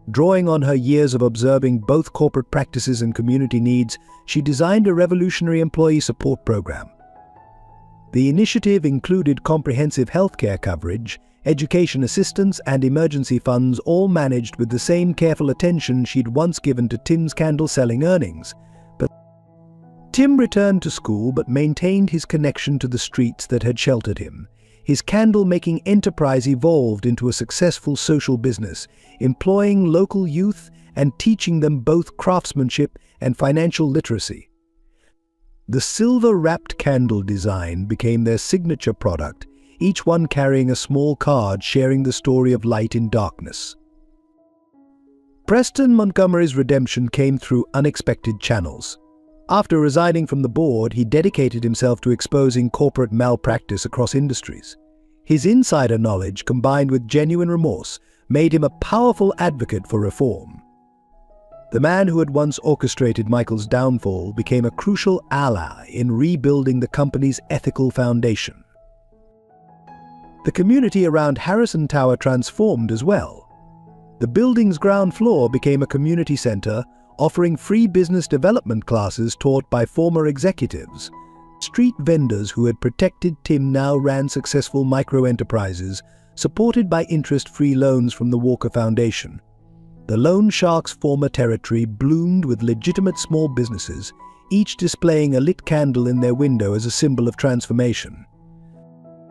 Drawing on her years of observing both corporate practices and community needs, she designed a revolutionary employee support program. The initiative included comprehensive healthcare coverage, education assistance, and emergency funds, all managed with the same careful attention she'd once given to Tim's candle-selling earnings. But Tim returned to school but maintained his connection to the streets that had sheltered him. His candle-making enterprise evolved into a successful social business, employing local youth and teaching them both craftsmanship and financial literacy. The silver-wrapped candle design became their signature product, each one carrying a small card sharing the story of light in darkness. Preston Montgomery's redemption came through unexpected channels. After resigning from the board, he dedicated himself to exposing corporate malpractice across industries. His insider knowledge, combined with genuine remorse, made him a powerful advocate for reform. The man who had once orchestrated Michael's downfall became a crucial ally in rebuilding the company's ethical foundation. The community around Harrison Tower transformed as well. The building's ground floor became a community center, offering free business development classes taught by former executives. Street vendors who had protected Tim now ran successful micro-enterprises, supported by interest-free loans from the Walker Foundation. The loan shark's former territory bloomed with legitimate small businesses, each displaying a lit candle in their window as a symbol of transformation.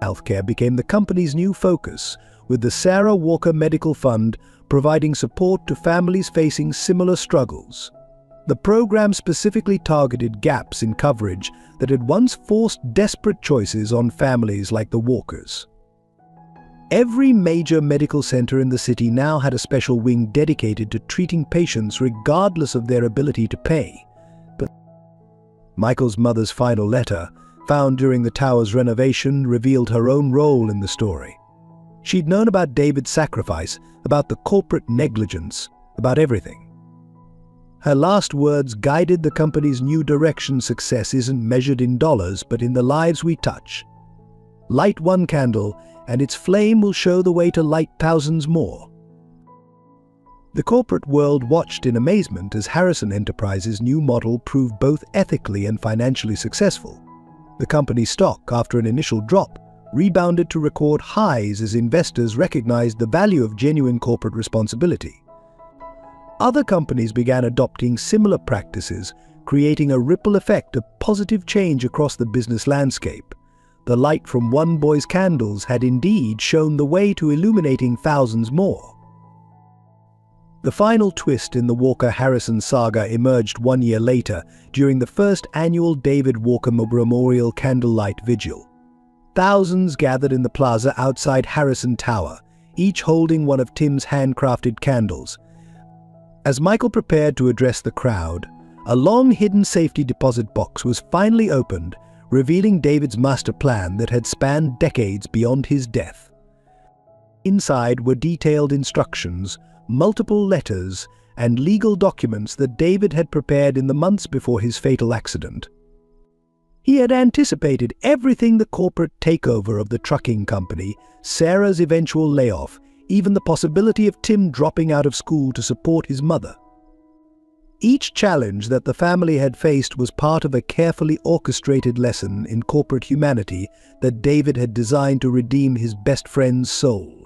Healthcare became the company's new focus, with the Sarah Walker Medical Fund providing support to families facing similar struggles. The program specifically targeted gaps in coverage that had once forced desperate choices on families like the Walkers. Every major medical center in the city now had a special wing dedicated to treating patients regardless of their ability to pay. But Michael's mother's final letter, found during the tower's renovation, revealed her own role in the story. She'd known about David's sacrifice, about the corporate negligence, about everything. Her last words guided the company's new direction. Success isn't measured in dollars, but in the lives we touch. Light one candle, and its flame will show the way to light thousands more. The corporate world watched in amazement as Harrison Enterprises' new model proved both ethically and financially successful. The company's stock, after an initial drop, rebounded to record highs as investors recognized the value of genuine corporate responsibility. Other companies began adopting similar practices, creating a ripple effect of positive change across the business landscape. The light from one boy's candles had indeed shown the way to illuminating thousands more. The final twist in the Walker-Harrison saga emerged 1 year later during the first annual David Walker Memorial Candlelight Vigil. Thousands gathered in the plaza outside Harrison Tower, each holding one of Tim's handcrafted candles. As Michael prepared to address the crowd, a long-hidden safety deposit box was finally opened, revealing David's master plan that had spanned decades beyond his death. Inside were detailed instructions, multiple letters, and legal documents that David had prepared in the months before his fatal accident. He had anticipated everything: the corporate takeover of the trucking company, Sarah's eventual layoff, even the possibility of Tim dropping out of school to support his mother. Each challenge that the family had faced was part of a carefully orchestrated lesson in corporate humanity that David had designed to redeem his best friend's soul.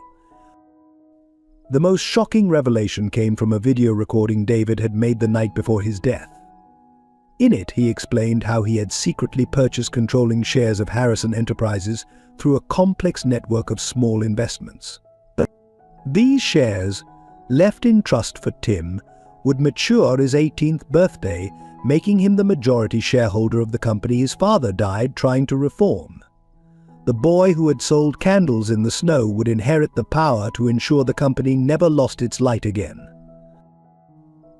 The most shocking revelation came from a video recording David had made the night before his death. In it, he explained how he had secretly purchased controlling shares of Harrison Enterprises through a complex network of small investments. These shares, left in trust for Tim, would mature his 18th birthday, making him the majority shareholder of the company his father died trying to reform. The boy who had sold candles in the snow would inherit the power to ensure the company never lost its light again.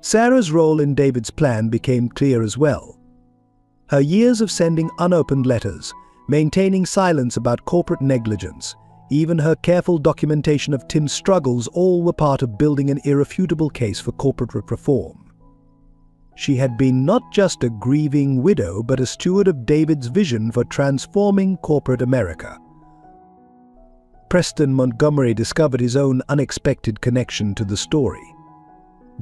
Sarah's role in David's plan became clear as well. Her years of sending unopened letters, maintaining silence about corporate negligence, even her careful documentation of Tim's struggles, all were part of building an irrefutable case for corporate reform. She had been not just a grieving widow, but a steward of David's vision for transforming corporate America. Preston Montgomery discovered his own unexpected connection to the story.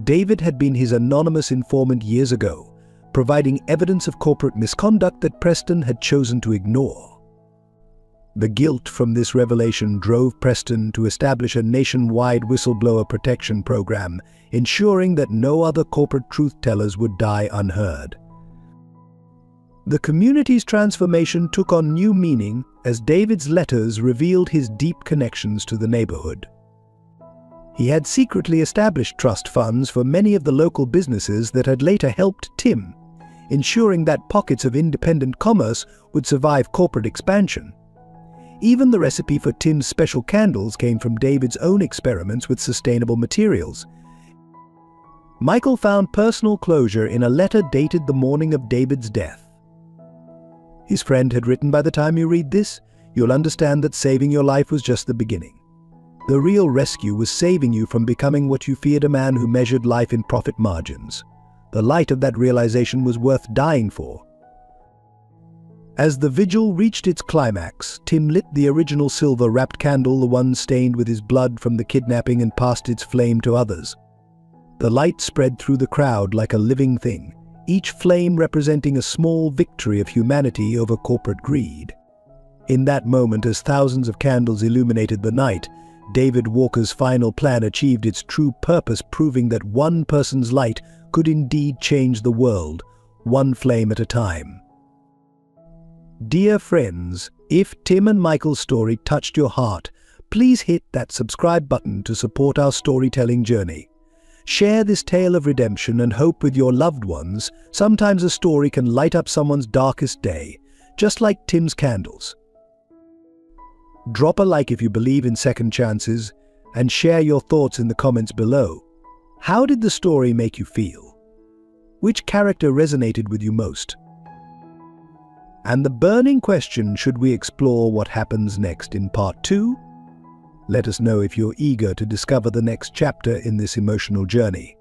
David had been his anonymous informant years ago, providing evidence of corporate misconduct that Preston had chosen to ignore. The guilt from this revelation drove Preston to establish a nationwide whistleblower protection program, ensuring that no other corporate truth-tellers would die unheard. The community's transformation took on new meaning as David's letters revealed his deep connections to the neighborhood. He had secretly established trust funds for many of the local businesses that had later helped Tim, ensuring that pockets of independent commerce would survive corporate expansion. Even the recipe for Tim's special candles came from David's own experiments with sustainable materials. Michael found personal closure in a letter dated the morning of David's death. His friend had written, "By the time you read this, you'll understand that saving your life was just the beginning. The real rescue was saving you from becoming what you feared, a man who measured life in profit margins. The light of that realization was worth dying for." As the vigil reached its climax, Tim lit the original silver-wrapped candle, the one stained with his blood from the kidnapping, and passed its flame to others. The light spread through the crowd like a living thing, each flame representing a small victory of humanity over corporate greed. In that moment, as thousands of candles illuminated the night, David Walker's final plan achieved its true purpose, proving that one person's light could indeed change the world, one flame at a time. Dear friends, if Tim and Michael's story touched your heart, please hit that subscribe button to support our storytelling journey. Share this tale of redemption and hope with your loved ones. Sometimes a story can light up someone's darkest day, just like Tim's candles. Drop a like if you believe in second chances, and share your thoughts in the comments below. How did the story make you feel? Which character resonated with you most? And the burning question, should we explore what happens next in part 2? Let us know if you're eager to discover the next chapter in this emotional journey.